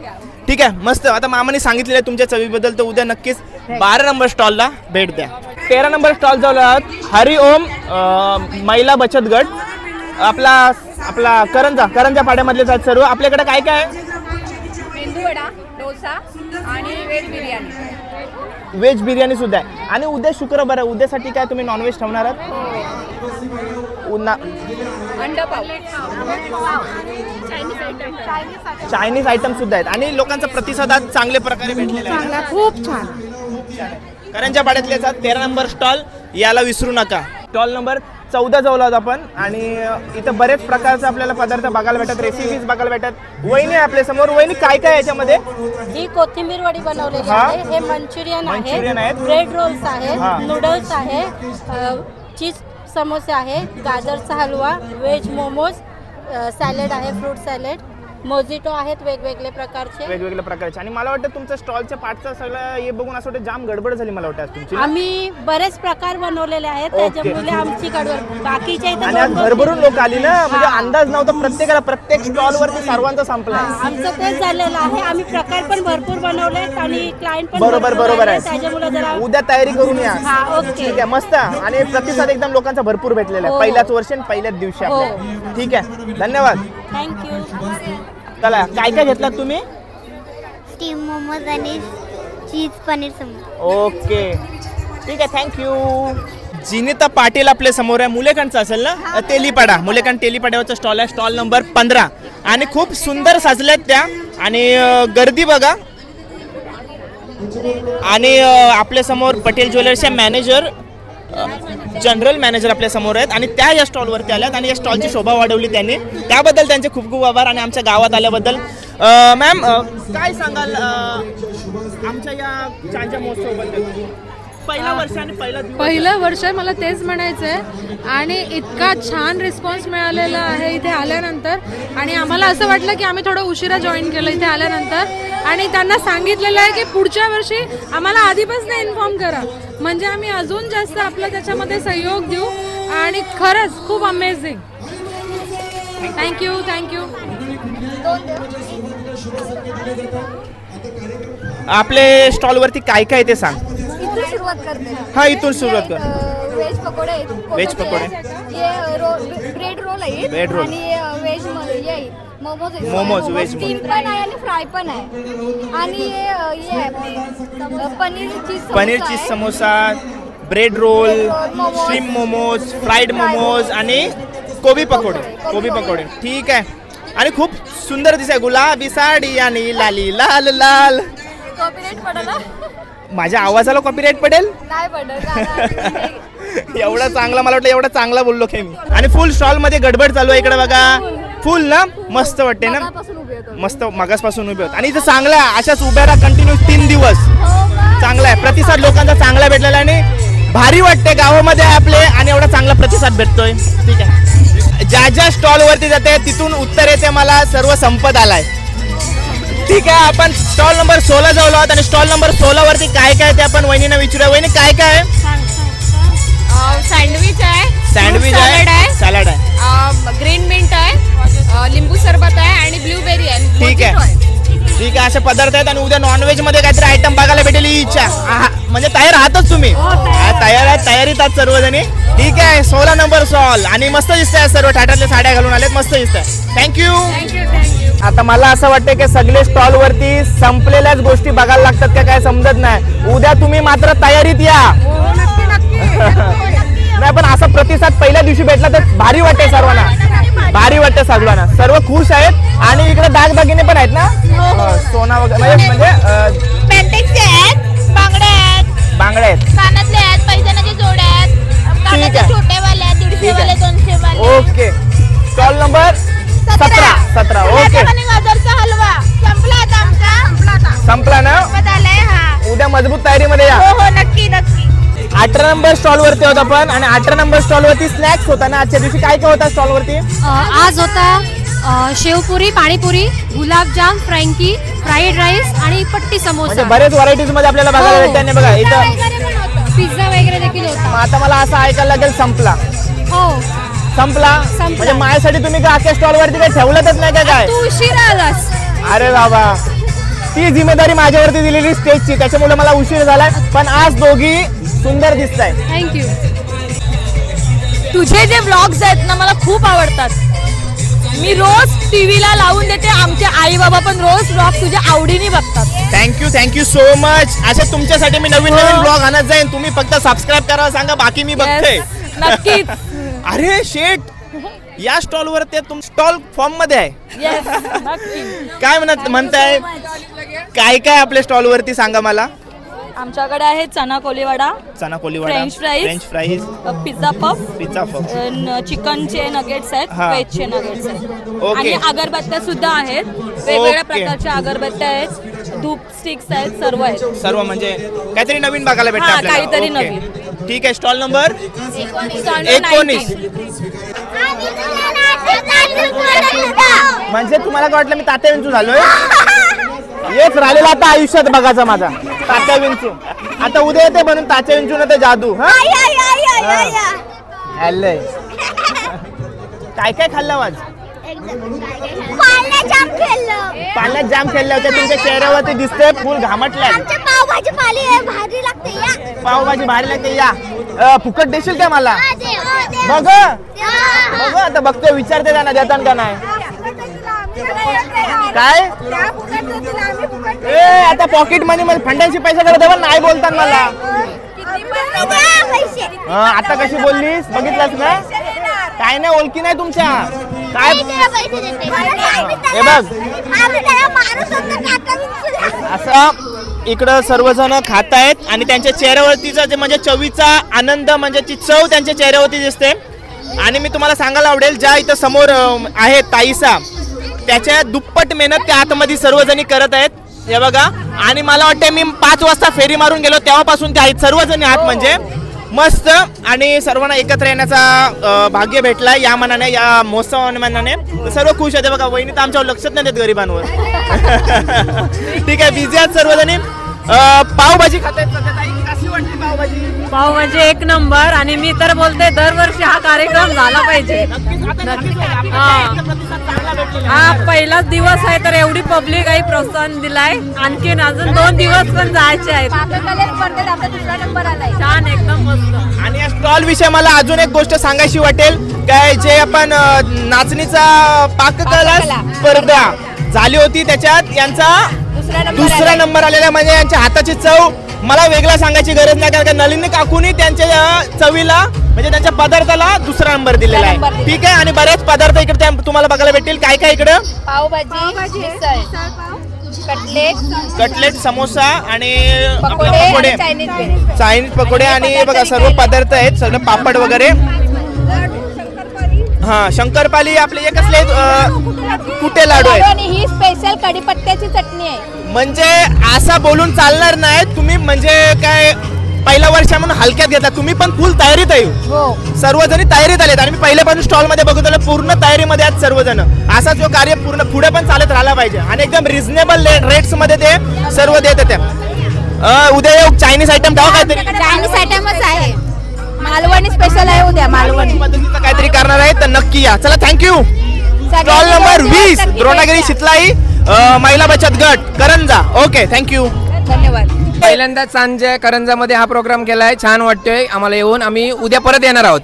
ठीक आहे, मस्त. आता मामाने सांगितलेलं तुमच्या चवीबद्दल, तर उद्या नक्कीच 12 नंबर स्टॉलला भेट द्या. 13 नंबर स्टॉल जवळ आहात हरिओम महिला बचत गट, आपला करंजा पाड्यामधले आहेत सर्व. आपल्याकडे काय काय आहे? मेंदूवडा, डोसा आणि व्हेज बिर्याणी सुद्धा आहे. आणि उद्या शुक्रवार आहे, उद्यासाठी काय तुम्ही नॉनव्हेज ठेवणार आहात? चायनीज आयटम सुद्धा आहेत. आणि लोकांचा प्रतिसाद आज चांगल्या प्रकारे भेटलेला आहे. खूप छान. करंजा पाड्यातले 13 नंबर स्टॉल, याला विसरू नका. स्टॉल नंबर 14 जवळ आहोत आपण. आणि इथं बरेच प्रकारचे आपल्याला पदार्थ बघायला भेटतात, रेसिपीज बघायला भेटतात. वहिनी आपल्या समोर. वहिनी काय काय याच्यामध्ये? ही कोथिंबीर वडी बनवलेली आहे, हे मंचुरियन आहे, ब्रेड रोल्स आहे, नूडल्स आहे, चीज समोसे आहे, गाजरचा हलवा, व्हेज मोमोज, सॅलेड आहे, फ्रूट सॅलेड, मोजिटो आहेत वेगवेगळे प्रकारचे. आणि मला वाटतं तुमच्या स्टॉलच्या पाठचा सगळं हे बघून असं वाटतं जाम गडबड झाली. मला वाटतं तुमची आम्ही बरेच प्रकार बनवलेले आहेत, त्याच्यामुळे आमची गडबड. बाकीच्या इथे भरभरून लोक आली ना, म्हणजे अंदाज नव्हता प्रत्येकाला. प्रत्येक स्टॉल वरती सर्वांचा संपला. आमचं तेच झालेलं आहे. आम्ही प्रकार पण भरपूर बनवलेत आणि क्लायंट पण बरोबर आहे. त्याच्यामुळे जरा उद्या तयारी करून या. ओके, ठीक आहे, मस्त. आणि प्रतिसाद एकदम लोकांचा भरपूर भेटलेला आहे. पहिल्याच वर्षी आणि पहिल्याच दिवशी आपल्या. ठीक आहे, धन्यवाद. थँक्यू. चला, काय काय घेतलात तुम्ही? स्टीम मोमोज आणि चीज पनीर समोसा. ओके, ठीक आहे, थँक्यू. जिनिता पाटील आपल्या समोर आहे. मुलेखंडचा असेल ना? तेलीपाडा, मुलेखंड तेलीपाड्यावरचा स्टॉल आहे, स्टॉल नंबर 15. आणि खूप सुंदर साजल्यात त्या. आणि गर्दी बघा. आणि आपल्या समोर पटेल ज्वेलर्सच्या मॅनेजर, जनरल मॅनेजर आपल्या समोर आहेत. आणि त्या या स्टॉलवरती आल्यात आणि या स्टॉलची शोभा वाढवली त्यांनी. त्याबद्दल त्यांचे खूप खूप आभार. आणि आमच्या गावात आल्याबद्दल. मॅम, काय सांगाल आमच्या या चांजा महोत्सवाबद्दल? पहिलं वर्ष मला तेच म्हणायचं आहे. आणि इतका छान रिस्पॉन्स मिळालेला आहे इथे आल्यानंतर. आणि आम्हाला असं वाटलं की आम्ही थोडं उशिरा जॉईन केलं इथे आल्यानंतर. आणि त्यांना सांगितलेलं आहे की पुढच्या वर्षी आम्हाला आधीपासून इन्फॉर्म करा, म्हणजे आम्ही अजून जास्त आपला त्याच्यामध्ये सहयोग देऊ. आणि खरंच खूप अमेझिंग. थँक्यू. आपले स्टॉलवरती काय काय ते सांग. सुरुवात करते. हा, इथून सुरुवात कर. व्हेज पकोडे आहेत. व्हेज पकोडे, ब्रेड रोल आहे, आणि व्हेज मोमोज व्हेज स्टीम पण आहे आणि फ्राय पण आहे. आणि paneer cheese samosa, bread roll, steam momos, fried momos आणि कोबी पकोडे. ठीक आहे. आणि खूप सुंदर दिसते. गुलाबी साडी आणि लाली लाल लाल. कॉपीराइट पडला? माझ्या आवाजाला कॉपीराइट पडेल? नाही पडत. एवढा चांगला, मला वाटलं एवढा चांगला बोललो की मी. आणि फुल स्टॉल मध्ये गडबड चालू आहे इकडे बघा. फुल ना, मस्त वाटते ना, मस्त. मागासपासून उभे होत. आणि इथं चांगला आहे, अशाच उभ्या राहा कंटिन्यू 3 दिवस. चांगला आहे, प्रतिसाद लोकांचा चांगला भेटलेला आणि भारी वाटते गावामध्ये आपले. आणि एवढा चांगला प्रतिसाद भेटतोय. ठीक आहे, ज्या स्टॉल वरती जाते तिथून उत्तर येते मला सर्व संपत आलाय. ठीक आहे, आपण स्टॉल नंबर 16 जवळ आहोत. आणि स्टॉल नंबर 16 वरती काय काय ते आपण वहिनींना विचारूया. वहिनी, काय काय आहे? सँडविच आहे, सॅलड आहे, ग्रीन मिंट आहे, लिंबू सरबत आहे आणि ब्लूबेरी आहे. ठीक आहे, असे पदार्थ आहेत. आणि उद्या नॉनव्हेज मध्ये काहीतरी आयटम बघायला भेटेल ही इच्छा. म्हणजे तयार आहातच तुम्ही? तयारीत आहात सर्वजणी. ठीक आहे, 16 नंबर स्टॉल. आणि मस्त दिसतंय, सर्व ठाठातल्या साड्या घालून आलेत, मस्त दिसतंय. थँक्यू. आता मला असं वाटतं की सगळे स्टॉल वरती संपलेल्याच गोष्टी बघायला लागतात का काय समजत नाही. उद्या तुम्ही मात्र तयारीत या. नाही, पण असा प्रतिसाद पहिल्या दिवशी भेटला तर भारी वाटते सर्वांना. सर्व खुश आहेत. आणि इकडे दागदागिने पण आहेत ना, सोना वगैरे, म्हणजे बांगड्या आहेत, कानातले आहेत, पैजणाचे जोड्या आहेत, कानातले छोटेवाले आहेत, 150वाले, 200वाले. Okay, stall number 17. ओके, गाजरचा हलवा संपला आता आमचा. संपला ना? उद्या मजबूत तयारीमध्ये या. हो, नक्की. 18 नंबर स्टॉल वरती होता आपण. आणि 18 नंबर स्टॉल वरती स्नॅक्स होता ना. आजच्या दिवशी काय काय होता स्टॉल वरती? आज होता शेवपुरी, पाणीपुरी, गुलाबजाम, फ्रँकी, फ्राईड राईस आणि पट्टी समोसा. म्हणजे बरेच व्हरायटीज मध्ये आपल्याला बघायला भेटते. बघा इथं पिझ्झा वगैरे देखील होता. आता मला असं ऐकायला लागेल संपला. हो, संपला. म्हणजे माझ्यासाठी तुम्ही का अख्या स्टॉल वरती काही ठेवलंच नाही का काय? तू उशिरा आलास. अरे बाबा, ती जिम्मेदारी माझ्यावरती दिलेली स्टेजची, त्याच्यामुळे मला उशीर झालाय. पण आज दोघी सुंदर दिसताय. थँक्यू. तुझे जे व्लॉग्स आहेत ना मला खूप आवडतात. मी रोज टीव्हीला लावून देते. आमचे आई बाबा पण रोज व्लॉग तुझ्या आवडीने बघतात. Thank you so much. अशा तुमच्यासाठी मी नवीन ब्लॉग आणत जाईन. तुम्ही फक्त सबस्क्राईब करा, सांगा, बाकी मी बघते. नक्कीच. अरे शेट, या स्टॉल वर ते तुम स्टॉल फॉर्म मध्ये आहे. काय म्हणताय, काय काय आपल्या स्टॉल वरती सांगा मला. आमच्याकडे आहे chana koliwada, French fries, pizza puff, चिकनचे नगेट्स आहेत, व्हेजचे नगेट्स आहेत आणि अगरबत्त्या सुद्धा आहेत. वेगवेगळ्या प्रकारच्या अगरबत्त्या आहेत, धूप स्टिक्स आहेत, सर्व आहेत. सर्व म्हणजे काहीतरी नवीन बघायला भेटतं आपल्याला. काहीतरी नवीन. ठीक आहे. Stall number 19. म्हणजे तुम्हाला काय वाटलं मी तात्या विंचू झालोय? हेच राहिलेला आता आयुष्यात बघायचा माझा, तात्या विंचू. आता उद्या येते म्हणून तात्या विंचू ना ते जादू. खाल्लंय काय काय खाल्लं आज? पाण्यात जाम खेळले होते. तुमच्या चेहऱ्यावरती दिसते फुल घामटल्या. पावभाजी भारी लागते. पावभाजी भारी लागते. या फुकट देशील काय मला? बघ आता बघतो, विचारते त्यांना देतात का नाही. काय आता पॉकेट मनी मध्ये फंडांची पैसे करत नाही बोलतात मला. आता कशी बोललीस बघितलंस ना? काय नाही, ओळखी नाही तुमच्या. काय हे बघ असं इकडं सर्वजण खात आहेत आणि त्यांच्या चेहऱ्यावरतीचा जे म्हणजे चवीचा आनंद, म्हणजे ती चव त्यांच्या चेहऱ्यावरती दिसते. आणि मी तुम्हाला सांगायला आवडेल, ज्या इथं समोर आहे ताईसा, त्याच्या दुप्पट मेहनत त्या आतमध्ये सर्वजणी करत आहेत. हे बघा. आणि मला वाटतं मी 5 वाजता फेरी मारून गेलो तेव्हापासून ते आहेत सर्वजणी आत. म्हणजे मस्त. आणि सर्वांना एकत्र येण्याचा भाग्य भेटला या मनाने, या महोत्सव मनाने. सर्व खुश आहेत. बघा वहिनी तर आमच्यावर लक्षच नाही देत गरिबांवर. ठीक आहे, बिझी आहेत सर्वजणी. पावभाजी खात आहेत. कशी वाटली पावभाजी? पावभाजी एक नंबर. आणि मी तर बोलते दरवर्षी हा कार्यक्रम झाला पाहिजे. हा पहिलाच दिवस आहे तर एवढी पब्लिक काही प्रोत्साहन दिलाय. आणखीन अजून 2 दिवस पण जायचे आहेत. छान, एकदम मस्त. आणि या स्टॉल विषयी मला अजून एक गोष्ट सांगायची वाटेल. काय जे आपण नाचणीचा पाककला स्पर्धा झाली होती त्याच्यात यांचा दुसरा नंबर आलेला. म्हणजे यांच्या हाताची चव मला वेगळा सांगायची गरज नाही, कारण नलिनी काकूनी त्यांच्या चवीला म्हणजे त्यांच्या पदार्थाला दुसरा नंबर दिलेला आहे. ठीक आहे. आणि बरेच पदार्थ इकडे तुम्हाला बघायला भेटतील. काय काय इकडं? पावभाजी, कटलेट, समोसा आणि पकोडे, चायनीज पकोडे आणि बघा सर्व पदार्थ आहेत, सगळं पापड वगैरे. हा, शंकरपाली आपले एक असले कुठे लाडू आहेत. आणि ही स्पेशल कढीपत्त्याची चटणी आहे. म्हणजे असं बोलून चालणार नाही. तुम्ही म्हणजे काय पहिला वर्ष म्हणून हलक्यात घेतला, तुम्ही पण फुल तयारीत आहे. सर्वजणी तयारीत आलेत. आणि मी पहिल्यापासून स्टॉल मध्ये बघत आलो पूर्ण तयारीमध्ये आहेत सर्वजण. असा जो कार्य पूर्ण पुढे पण चालत राहिला पाहिजे. आणि एकदम रिझनेबल रेट्स मध्ये ते सर्व देत होते. उद्या चायनीज आयटम ठेवा काहीतरी. चायनीज आयटमच आहे, मालवणी स्पेशल आहे उद्या. मालवणी पद्धतीचं काहीतरी करणार आहे तर नक्की या. चला, thank you. Stall number 20 Dronagiri Shitlai महिला बचत गट करंजा. ओके, थँक्यू, धन्यवाद. पहिल्यांदा सांजे करंजामध्ये हा प्रोग्राम केलाय. छान वाटतोय आम्हाला येऊन. आम्ही उद्या परत येणार आहोत.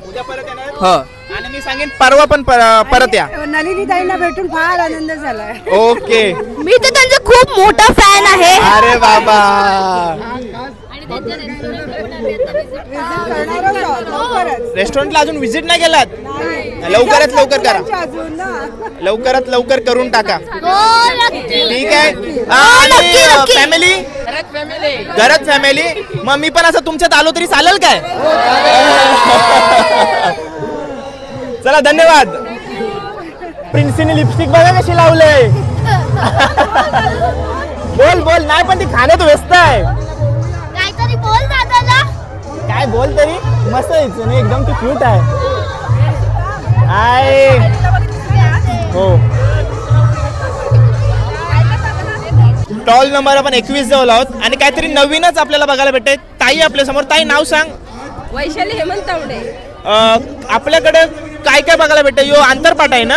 हो. आणि मी सांगेन परवा पण परत या. नलिनी ताईंना भेटून फार आनंद झालाय. ओके. मी तर त्यांचा खूप मोठा फॅन आहे. अरे बाबा. रेस्टॉरंटला अजून व्हिजिट नाही केलात? लवकरात लवकर करा. लवकरात लवकर करून टाका. ठीक आहे. आणि फॅमिली, घरात फॅमिली. मग मी पण असं तुमच्यात आलो तरी चालेल काय? चला, धन्यवाद. प्रिन्सीने लिपस्टिक बघा कशी लावले. बोल नाही पण ती खाण्यात व्यस्त आहे. काहीतरी बोल दादाला. काय बोल तरी मस्त आहे. एकदम ती क्यूट आहे. हो. स्टॉल नंबर आपण 21 जवळ आहोत आणि काहीतरी नवीनच आपल्याला बघायला भेटते. ताई आपल्या समोर. ताई, नाव सांग. वैशाली हेमंत तावडे. आपल्याकडे काय काय बघायला भेटतं? यो आंतरपाठ आहे ना?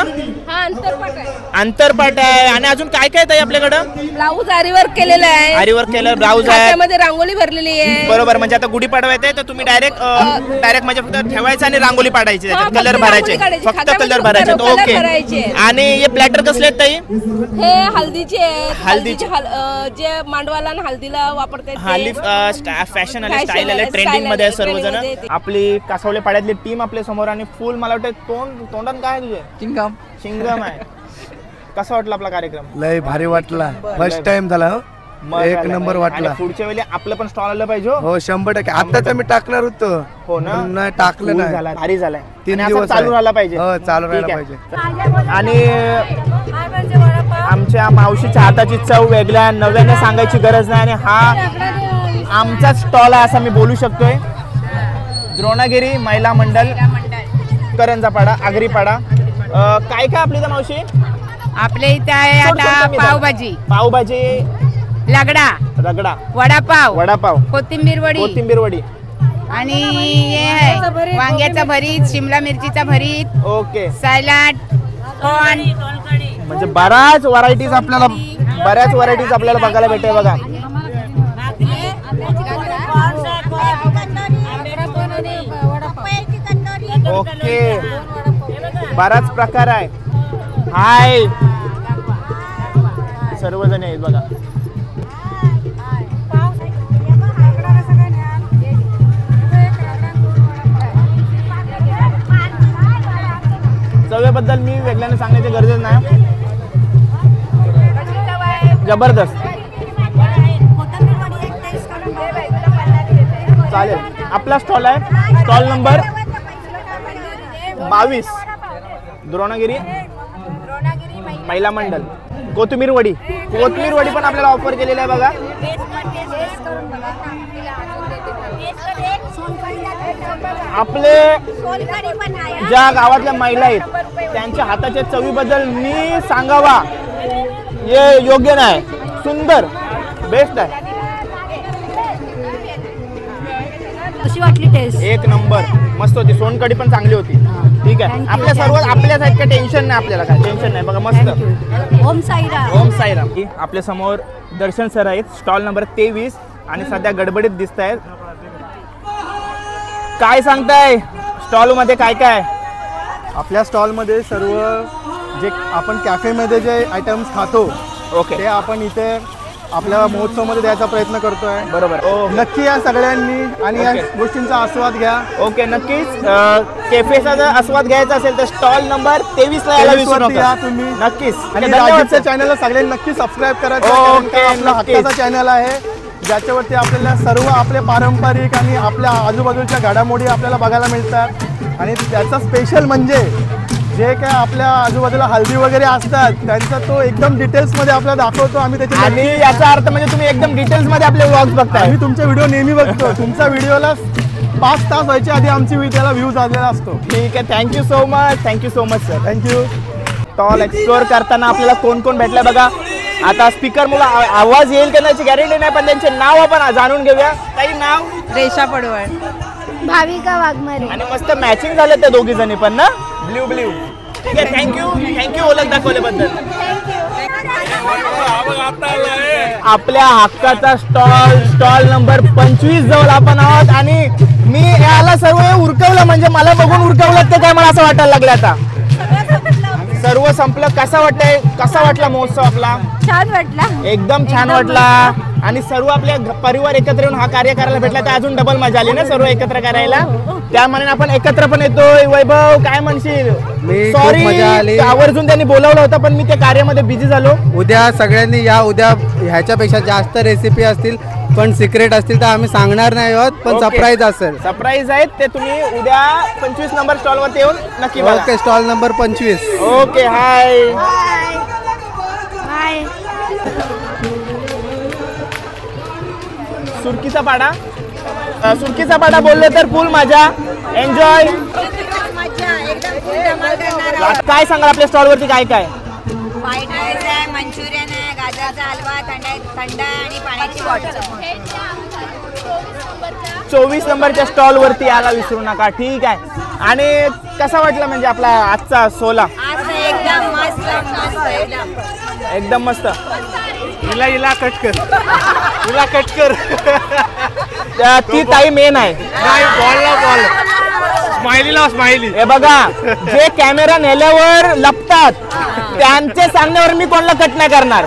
हा, आंतरपाठ आहे. अंतरपाट आहे आणि अजून काय काय आहे आपल्याकडं? ब्लाऊज आरीवर्क केलेलं आहे. आरीवर्क केलं ब्लाऊज आहे. त्यामध्ये रांगोळी भरलेली आहे. बरोबर, म्हणजे आता गुढीपाडवा येते तर तुम्ही डायरेक्ट म्हणजे फक्त ठेवायचं आणि रांगोळी पाडायची, कलर भरायचे, फक्त कलर भरायचे. ओके. आणि हे प्लॅटर कसले आहेत ताई? हे हल्दीचे आहेत. हल्दीचे जे मांडवाला आणि हल्दीला वापरतात. हल्दी फॅशन आले, स्टाईल आले, ट्रेंडिंग मध्ये सर्वजण. आपली कासवले पाड्यातली टीम आपल्या समोर आणि फुल मला वाटतं तोंडात काय तुझे? चिंगम आहे. कसा वाटला आपला कार्यक्रम? लय भारी वाटला. फर्स्ट टाइम झाला. एक नंबर वाटला. पुढच्या वेळी आपलं पण स्टॉल आलं पाहिजे. हो 100%. आता तर मी टाकणार होतो. हो ना, नाही टाकलं नाही. भारी झालाय. 3 दिवस चालू राहिला पाहिजे. हो चालू राहिला पाहिजे. आणि आमच्या मावशीच्या हाताची चव वेगळ्या, नव्याने सांगायची गरज नाही. आणि हा आमचा स्टॉल आहे असं मी बोलू शकतोय. द्रोणागिरी महिला मंडळ, करंजापाडा, आगरीपाडा. काय काय आपली इथं मावशी? आपल्या इथे आहे आता पावभाजी, रगडा, वडापाव, कोथिंबीर वडी आणि हे आहे वांग्याचा भरीत, शिमला मिरचीचा भरीत, ओके, सॅलड, कॉर्न. म्हणजे बऱ्याच व्हरायटीज आपल्याला बघायला भेटते बघा. ओके, बराच प्रकार आहे. हाय सर्वजण आहेत बघा. चवेबद्दल मी वेगळ्याने सांगायची गरज नाही. जबरदस्त चालेल. आपला स्टॉल आहे स्टॉल नंबर 22, द्रोणागिरी महिला मंडळ. कोथिंबीर वडी पण आपल्याला ऑफर केलेला आहे बघा. आपले ज्या गावातल्या महिला आहेत त्यांच्या हाताच्या चवीबद्दल मी सांगावा हे योग्य नाही. सुंदर, बेस्ट आहे. कशी वाटली टेस्ट? एक नंबर, मस्त होती. सोनकढी पण चांगली होती. ठीक आहे. आपल्या सर्व आपल्या साईड काय टेन्शन नाही, आपल्याला काय टेन्शन नाही बघा. मस्त. ओम साईराम. आपल्या समोर दर्शन सर आहेत, स्टॉल नंबर 23 आणि सध्या गडबडीत दिसत आहेत. काय सांगताय स्टॉल मध्ये काय काय? आपल्या स्टॉल मध्ये सर्व जे आपण कॅफेमध्ये जे आयटम्स खातो ओके, ते आपण इथे आपल्या महोत्सवामध्ये द्यायचा प्रयत्न करतोय. बरोबर. नक्की या सगळ्यांनी आणि या गोष्टींचा आस्वाद घ्या. ओके, नक्कीच. कॅफेचा जर आस्वाद घ्यायचा असेल तर स्टॉल नंबर 23 ला यायला विसरू नका तुम्ही. नक्कीच. आणि राजूच्या चॅनलला सगळ्यांनी नक्की सबस्क्राईब करायचं. आपला हक्काचा चॅनल आहे ज्याच्यावरती आपल्याला सर्व आपले पारंपरिक आणि आपल्या आजूबाजूच्या घडामोडी आपल्याला बघायला मिळतात. आणि त्याचा स्पेशल म्हणजे जे काय आपल्या आजूबाजूला हल्दी वगैरे असतात त्यांचा तो एकदम डिटेल्समध्ये आपल्याला दाखवतो आम्ही त्याच्या. आणि याचा अर्थ म्हणजे तुम्ही एकदम डिटेल्समध्ये आपले व्लॉग्स बघताय. आम्ही तुमचे व्हिडिओ नेहमी बघतो. तुमच्या व्हिडिओला 5 तास व्हायच्या आधी आमची त्याला व्ह्यूज आलेला असतो. ठीक आहे. Thank you so much sir. Thank you. Stall explore करताना आपल्याला कोण कोण भेटलं बघा. आता स्पीकर मुला आवाज येईल का त्याची गॅरंटी नाही, पण त्यांचे नाव आपण जाणून घेऊया. काही नाव? रेषा पडवळ, भाविका वाघमारे. आणि मस्त मॅचिंग झालं त्या दोघी जणी पण ना. ब्ल्यू. ठीक आहे. थँक्यू ओळख दाखवल्याबद्दल. आपल्या हक्काचा स्टॉल नंबर 25 जवळ आपण आहोत. आणि मी याला सर्व उरकवलं म्हणजे मला बघून उरकवलं ते काय मला असं वाटायला लागलं. आता सर्व संपलं. कसा वाटला महोत्सव आपला? छान वाटला, एकदम छान वाटला. आणि सर्व आपल्या परिवार एकत्र येऊन हा कार्य करायला भेटला तर अजून डबल मजा आली ना सर्व एकत्र करायला. त्यामुळे आपण एकत्र पण येतोय. वैभव काय म्हणशील? सॉरी, आवर्जून त्यांनी बोलावलं होतं पण मी त्या कार्यामध्ये बिझी झालो. उद्या सगळ्यांनी या. उद्या ह्याच्यापेक्षा जास्त रेसिपी असतील पण सिक्रेट असतील तर आम्ही सांगणार नाही आहोत, पण सरप्राईज असेल. सरप्राईज आहेत ते तुम्ही उद्या 25 नंबर स्टॉल वरती येऊन नक्की बघा. Okay, stall number 25. ओके. हाय. सुरकीचा पाडा बोलले तर फुल मजा, एन्जॉय. काय सांगाल आपल्या स्टॉल वरती काय काय? फ्राईड राईस आहे, मंचुरियन आहे, गाजरचा हलवा, थंड आणि पाण्याची बॉटल. 24 नंबरच्या स्टॉल वरती यायला विसरू नका. ठीक आहे. आणि कसा वाटला म्हणजे आपला आजचा सोला? आज एकदम मस्त एकदम मस्त. हिला कट कर, हिला कट कर. ती ताई मेन आहे. बॉल स्माइलीला स्माइली. हे बघा, जे कॅमेरा नेल्यावर लपतात त्यांचे सांगण्यावर मी कोणाला कट नाही करणार.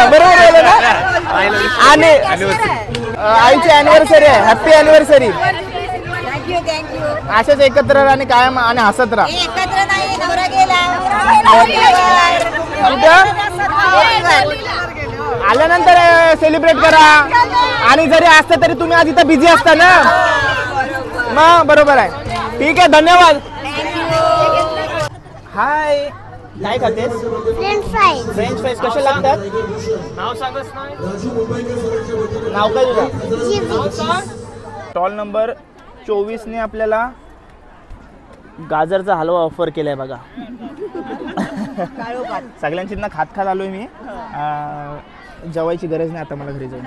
बरोबर बोलले ना. आणि आईची अॅनिव्हर्सरी आहे. Happy anniversary. Thank you thank you. असेच एकत्र राहा आणि कायम आणि हसत राहा. एकत्र नाही, नवरा गेला. आल्यानंतर सेलिब्रेट करा. आणि जरी असतं तरी तुम्ही आज इथं बिझी असता ना. मग बरोबर आहे. ठीक आहे, धन्यवाद. हाय, काय खातेस? फ्रेंच फ्राईज कसे लागतात? नाव सांगच नाही. नाव काय तुझं? स्टॉल नंबर 24 ने आपल्याला गाजरचा हलवा ऑफर केलाय बघा. सगळ्यांची ना खात खात आलोय मी. जेवायची गरज नाही आता मला घरी जाऊन.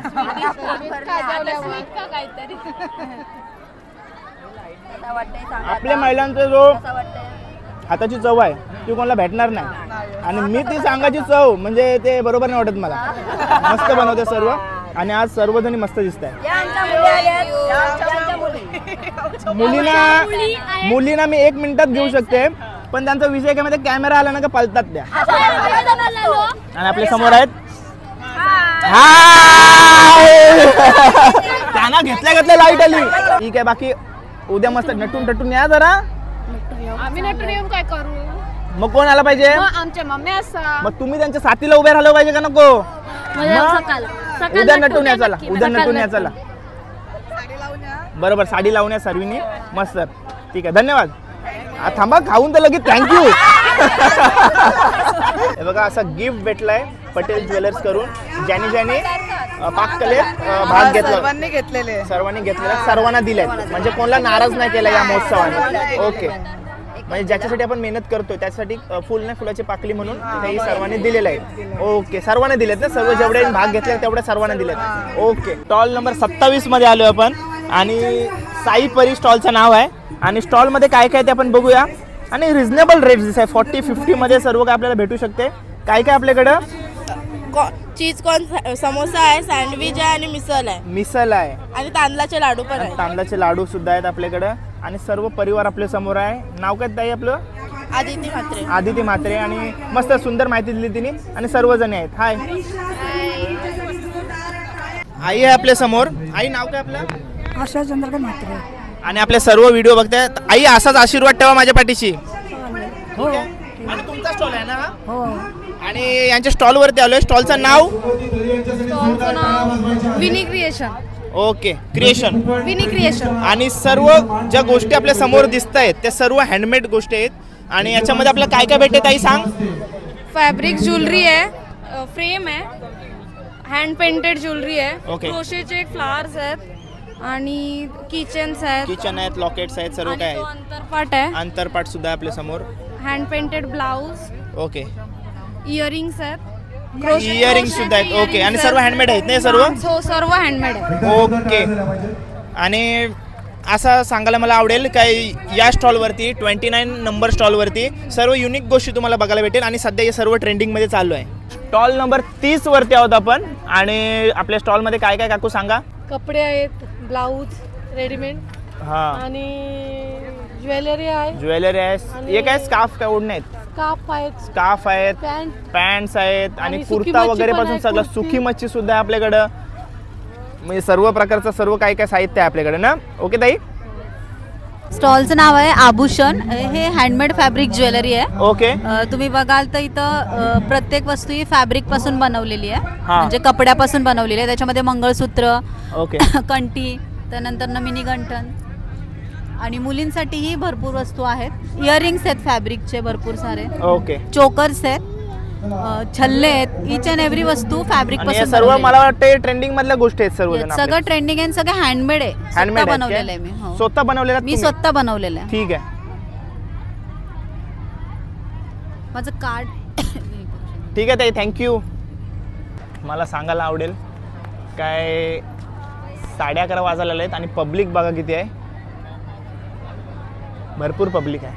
आपल्या महिलांचा जो हाताची चव आहे ती कोणाला भेटणार नाही. आणि मी ती सांगायची चव म्हणजे ते बरोबर नाही वाटत मला. मस्त बनवते सर्व. आणि आज सर्वजणी मस्त दिसत आहे. मुलींना मी 1 मिनिटात घेऊ शकते, पण त्यांचा विषय काय माहिती, कॅमेरा आला ना का पळतात त्या. आणि आपल्या समोर आहेत. त्यांना घेतल्या लाईट आली. ठीक आहे, बाकी उद्या मस्त नटून टटून या जरा. आम्ही नटून येऊन काय करू? मग कोण आला पाहिजे? आमच्या मम्मी असा. मग तुम्ही त्यांच्या साथीला उभे राहिलं पाहिजे का नको? उद्या नटून या चला. उद्या नटून या चला. बरोबर, साडी लावून या सर्वीनी. मस्त. ठीक आहे, धन्यवाद. थांबा, खाऊन तर लगेच थँक्यू. हे बघा, असा गिफ्ट भेटलाय पटेल ज्वेलर्स करून. ज्याने पाककलेत भाग घेतला, सर्वांनी घेतलेले, सर्वांना दिले. म्हणजे कोणाला नाराज नाही केला या महोत्सवाने. ओके, म्हणजे ज्याच्यासाठी आपण मेहनत करतोय त्यासाठी फुल नाही फुलाची पाकली म्हणून हे सर्वांनी दिलेलं आहे. ओके, सर्वांना दिलेत ना. सर्व जेवढे भाग घेतले तेवढ्या सर्वांना दिलेत. ओके, स्टॉल नंबर 27 मध्ये आलोय आपण. आणि साई परी स्टॉलचं नाव आहे. आणि स्टॉलमध्ये काय काय ते आपण बघूया. आणि रिझनेबल रेट्स आहे. 40-50 मध्ये सर्व काय आपल्याला भेटू शकते. काय काय आपल्याकडं? चीज कॉर्न समोसा आहे, सँडविच आहे आणि मिसल आहे आणि तांदळाचे लाडू पण आहे. तांदळाचे लाडू सुद्धा आहेत आपल्याकडे. आणि सर्व परिवार आपल्या समोर आहे. नाव काय ताई आपलं? आदिती म्हात्रे. आणि मस्त सुंदर माहिती दिली तिने. आणि सर्वजण आहेत. हाय, आई आहे आपल्या समोर. आई, नाव काय आपलं? आशा चंद्रकांत म्हात्रे. आणि आपले सर्व व्हिडिओ बघतायत. आई, असाच आशीर्वाद ठेवा माझ्या पाठीशी. हो. आणि तुमचा स्टॉल आहे ना? हो. आणि यांच्या स्टॉल वरती आलोय. स्टॉलचं नाव? Vini creation. Okay, creation. Vini creation. आणि सर्व ज्या गोष्टी आपल्या समोर दिसत आहेत त्या सर्व हँडमेड गोष्टी आहेत. आणि याच्यामध्ये आपल्याला काय काय भेटते ताई सांग? फॅब्रिक ज्वेलरी आहे, फ्रेम आहे, हँड पेंटेड ज्वेलरी आहे, क्रोशेचे फ्लावर्स आहेत आणि किचन्स आहेत, लॉकेट्स आहेत, सर्व काय आहे. अंतरपाट आहे. अंतरपाट सुद्धा आपल्या समोर. Hand painted blouse. Okay. Earrings आहेत. इयरिंग्स सुद्धा आहेत. ओके. आणि सर्व हँडमेड आहेत ना सर्व? हो, सर्व हँडमेड आहे. ओके. आणि असं सांगायला मला आवडेल काय या स्टॉलवरती 29 नंबर स्टॉलवरती सर्व युनिक गोष्टी तुम्हाला बघायला भेटेल. आणि सध्या हे सर्व ट्रेंडिंगमध्ये चालू आहे. स्टॉल नंबर 30 वरती आहोत आपण. आणि आपल्या स्टॉलमध्ये काय काय काकू सांगा? कपडे आहेत, ब्लाऊज रेडीमेड. हा. आणि ज्वेलरी आहे. हे काय स्कार्फ काय ओढणे आहेत? स्कार्फ आहेत, पॅन्ट्स आहेत आणि कुर्ता वगैरे पासून सगळं. सुकी मच्छी सुद्धा आहे आपल्याकडं. म्हणजे सर्व प्रकारचं सर्व काय काय साहित्य आहे आपल्याकडे ना. ओके ताई. स्टॉलचं नाव आहे आभूषण. हे हँडमेड फॅब्रिक ज्वेलरी आहे. ओके. तुम्ही बघाल तर इथं प्रत्येक वस्तू ही फॅब्रिक पासून बनवलेली आहे. म्हणजे कपड्यापासून बनवलेली आहे. त्याच्यामध्ये मंगळसूत्र, ओके, कंठी, त्यानंतर मिनी गंठन आणि मुलींसाठीही भरपूर वस्तू आहेत. इयरिंग्स आहेत फॅब्रिकचे भरपूर सारे. ओके. चोकर्स आहेत, छल्ले आहेत. ईच अँड एव्हरी वस्तू फॅब्रिक पासून. सर्व मला वाटतं ट्रेंडिंग मधल्या गोष्टी आहेत सर्व. सगळं ट्रेंडिंग आहे, सगळं हँडमेड आहे. स्वतः बनवलेलं आहे मी. स्वतः बनवलेलं? मी स्वतः बनवलेलं आहे. ठीक आहे. माझं कार्ड. ठीक आहे ताई, थँक्यू. मला सांगायला आवडेल काय 11:30 वाजायला आहेत आणि पब्लिक बघा किती आहे. भरपूर पब्लिक आहे.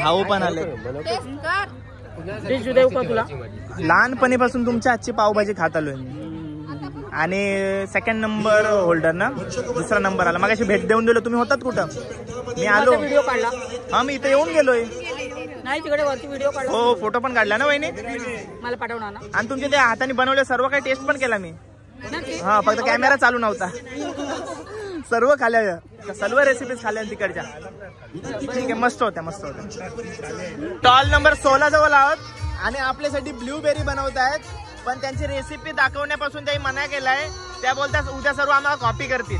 भाऊ पण आले. देऊ का तुला? लहानपणीपासून तुमच्या हातची पावभाजी खात आलोय आणि सेकंड नंबर होल्डर ना, दुसरा नंबर आला. मगाशी भेट देऊन दिलो. तुम्ही होतात कुठं? मी आलो. व्हिडिओ काढला. हा मी इथे येऊन गेलोय. नाही तिकडे वरती व्हिडिओ काढला. हो फोटो पण काढला ना वहिनी. मला पाठवणार ना. आणि तुमच्या त्या हाताने बनवले सर्व काही टेस्ट पण केला मी. हा फक्त कॅमेरा चालू नव्हता. सर्व खाल्ल्या, सर्व रेसिपीज खाल्ल्या तिकडच्या. ठीक आहे, मस्त होत्या मस्त होत्या. स्टॉल नंबर 16 जवळ आहोत आणि आपल्यासाठी ब्लूबेरी बनवत आहेत. पण त्यांची रेसिपी दाखवण्यापासून त्यांनी मना केलाय. त्या बोलतात उद्या सर्व आम्हाला कॉपी करतील.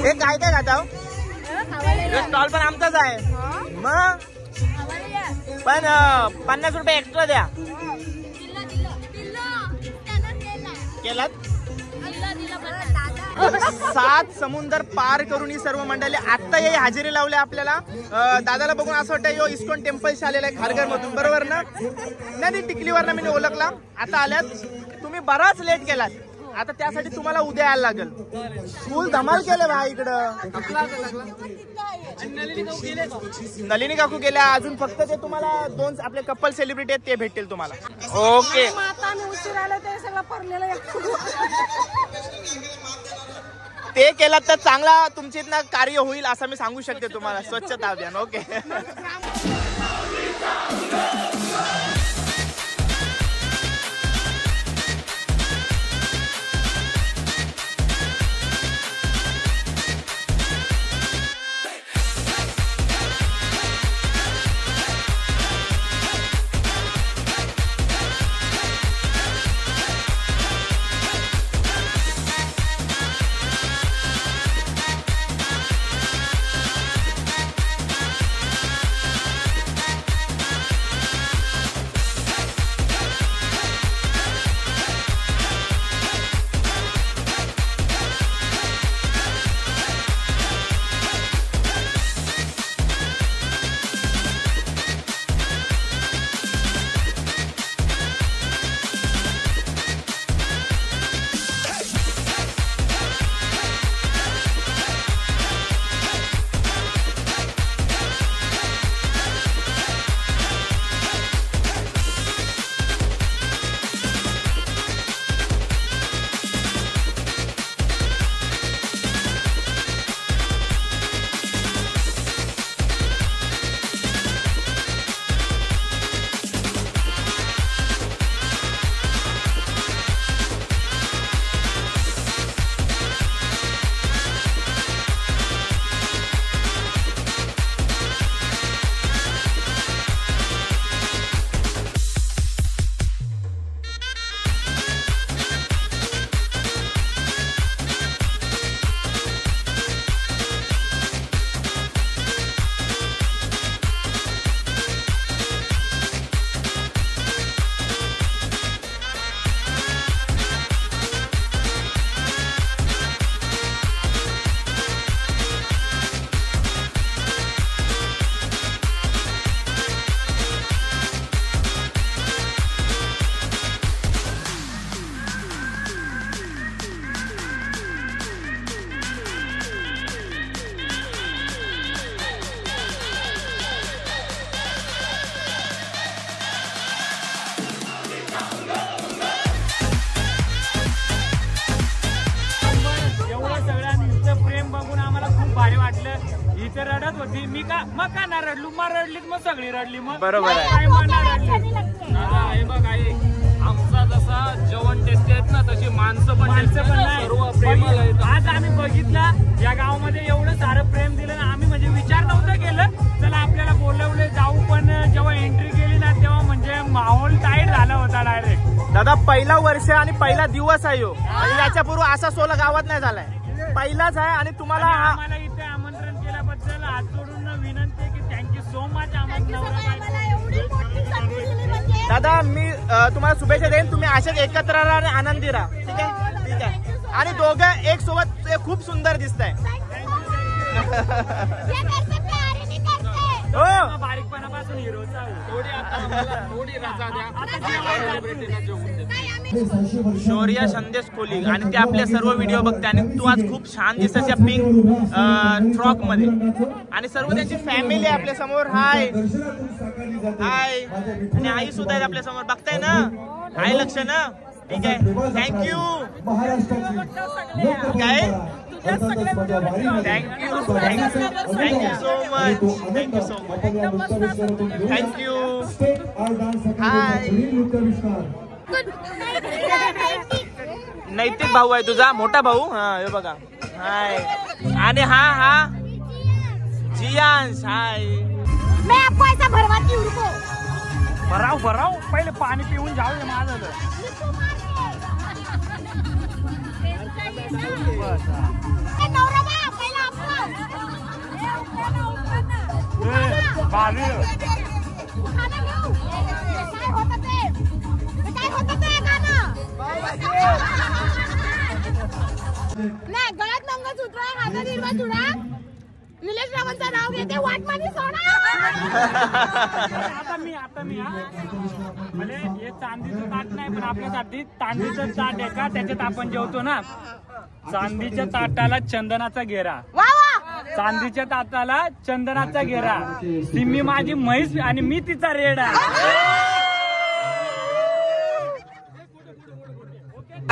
हे काय काय खाता? स्टॉल पण आमचाच आहे मग. पण 50 रुपये एक्स्ट्रा द्या. केलात? 7 समुंदर पार करून ही सर्व मंडळी आता हे हजेरी लावले आपल्याला. दादाला बघून असं वाटतं यो इस्कॉन टेम्पल्स आलेला आहे खारघर मधून, बरोबर ना? नाही टिकलीवर मी ओळखला. आता आल्यात तुम्ही, बराच लेट केलात. आता त्यासाठी तुम्हाला उद्या यायला लागेल. फुल धमाल केलं भाई इकडं. नलिनी काकू गेल्या. अजून फक्त ते तुम्हाला 2 आपले कपल सेलिब्रिटी आहेत ते भेटतील तुम्हाला. ओके ते केलं तर चांगला तुमच्या इथनं कार्य होईल असं मी सांगू शकते तुम्हाला. स्वच्छता अभियान. ओके इथे रडत होती मी का मग का ना रडलू मग रडलीत मग सगळी रडली मग बरोबर आहे. हे बघ आई आमचा जसा जेवण टेस्ट आहेत ना तशी माणसं पण सर्व प्रेमळ आहेत. आज आम्ही बघितलं या गावामध्ये एवढं सारं प्रेम दिलं ना आम्ही म्हणजे विचार नव्हता केलं चला आपल्याला बोलवले जाऊ पण जेव्हा एंट्री केली ना तेव्हा म्हणजे माहोल टाईट झाला होता डायरेक्ट. दादा पहिला वर्ष आणि पहिला दिवस आहे हो. याच्यापूर्वी असा सोला गावात नाही झालाय पहिलाच आहे आणि तुम्हाला आम्हाला इथे आमंत्रण केल्याबद्दल हात जोडून विनंती आहे की थँक्यू सो मच. दादा मी तुम्हाला शुभेच्छा देईन. तुम्ही अशाच एकत्र राहा आणि आनंदी राहा. ठीक आहे ठीक आहे. आणि दोघं एक सोबत खूप सुंदर दिसत आहे. हो बारीकपणापासून हिरोचा थोडी आता थोडी रजा द्या. शौर्य संदेश कोली आणि ते आपले सर्व व्हिडिओ बघते आणि तू आज खूप छान दिसतेस या पिंक फ्रॉक मध्ये आणि सर्व त्यांची फॅमिली आपल्या समोर. हाय हाय आणि आई सुद्धा आहे आपल्या समोर, बघताय ना, आहे लक्ष ना, ठीक आहे. थँक्यू काय thank you so much, thank you so much, thank you. Hi Naitik भाऊ आहे तुझा, मोठा भाऊ. हा हे बघा. हाय आणि हा जियांश. हाय मैं आपको ऐसा भरवाती हूँ, रुको. भराव पहिले पाणी पिऊन जाऊ दे माझं. नाही गळ्यात मंगळसूत्र, हातात हिरवा चुडा, निलेश रावांचं नाव घेते, वाट माझी सोडा. आता मी म्हणजे हे चांदीचं ताट नाही, पण आपल्यासाठी चांदीचं ताट आहे का, त्याच्यात आपण जेवतो ना. चांदीच्या ताटाला चंदनाचा घेरा, चांदीच्या ताटाला चंदनाचा घेरा. सिम्मी माझी म्हैस आणि मी तिचा रेडा.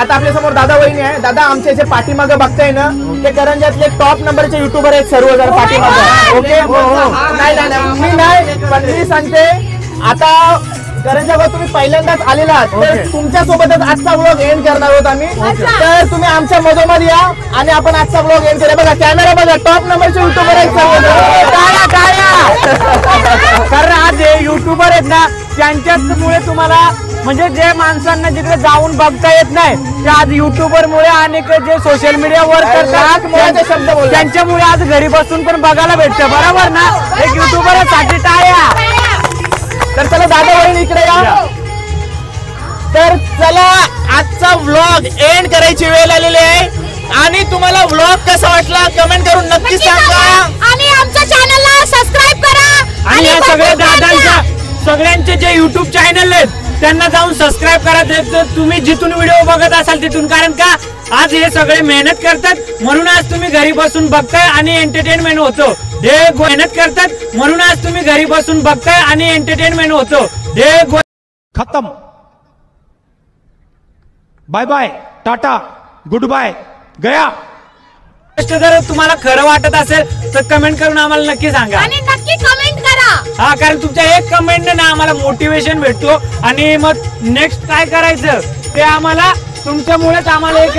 आता आपल्या समोर दादा वहिनी आहे. दादा आमच्या इथे पाठीमागे बघताय ना, ते करंजातले टॉप नंबरचे युट्यूबर आहेत सर्व जर पाठीमागे. ओके नाही मी नाही, पण मी सांगते आता करंजावर तुम्ही पहिल्यांदाच आलेला आहात, तर तुमच्या सोबतच आजचा व्लॉग एंड करणार आहोत आम्ही. तर तुम्ही आमच्या मधोमध या आणि आपण आजचा व्लॉग एंड करूया. बघा कॅमेरा बघा, टॉप नंबरचे युट्यूबर आहेत सर्व. कारण आज हे युट्यूबर आहेत ना, त्यांच्यामुळे तुम्हाला म्हणजे जे माणसांना जिकडे जाऊन बघता येत नाही, ते आज युट्यूबर मुळे आणि जे सोशल मीडिया वर करतात त्यांच्यामुळे आज घरी बसून पण बघायला भेटतं. बरोबर ना, एक युट्यूबरसाठी टाळ्या. तर चला दादा वहिनी इकडे या. तर चला आजचा व्लॉग एंड करायची वेळ आलेली आहे आणि तुम्हाला व्लॉग कसा वाटला कमेंट करून नक्की सांगा आणि आमच्या चॅनलला सबस्क्राईब करा. आणि या सगळ्या दादांच्या सगळ्यांचे जे युट्यूब चॅनल आहेत त्यांना जाऊन सबस्क्राईब करा. तुम्ही जिथून व्हिडिओ बघत असाल तिथून, कारण का आज हे सगळे मेहनत करतात म्हणून आज तुम्ही घरी बसून बघताय आणि एंटरटेनमेंट होतो. हे मेहनत करतात म्हणून आज तुम्ही घरी बसून बघताय आणि एंटरटेनमेंट होतो. हे खत्म. Bye bye, tata, good bye, गया. जर तुम्हाला खरं वाटत असेल तर कमेंट करून आम्हाला नक्की सांगा आणि नक्की कमेंट करा. हा, कारण तुमच्या एक कमेंट ना आम्हाला मोटिवेशन भेटतो आणि मग नेक्स्ट काय करायचं ते आम्हाला तुमच्यामुळेच आम्हाला एक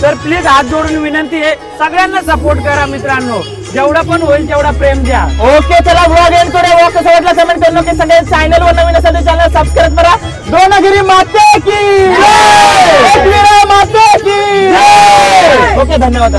तर प्लीज हात जोडून विनंती आहे, सगळ्यांना सपोर्ट करा मित्रांनो, जेवढा पण होईल तेवढा प्रेम द्या. ओके चला व्लॉग एंड करूया. व्लॉग कसा वाटला कमेंट करू नका. सगळे चॅनल वर नवीन असेल तर चॅनल सबस्क्राईब करा. दोनगिरी माते की जय, माते की जय. ओके धन्यवाद.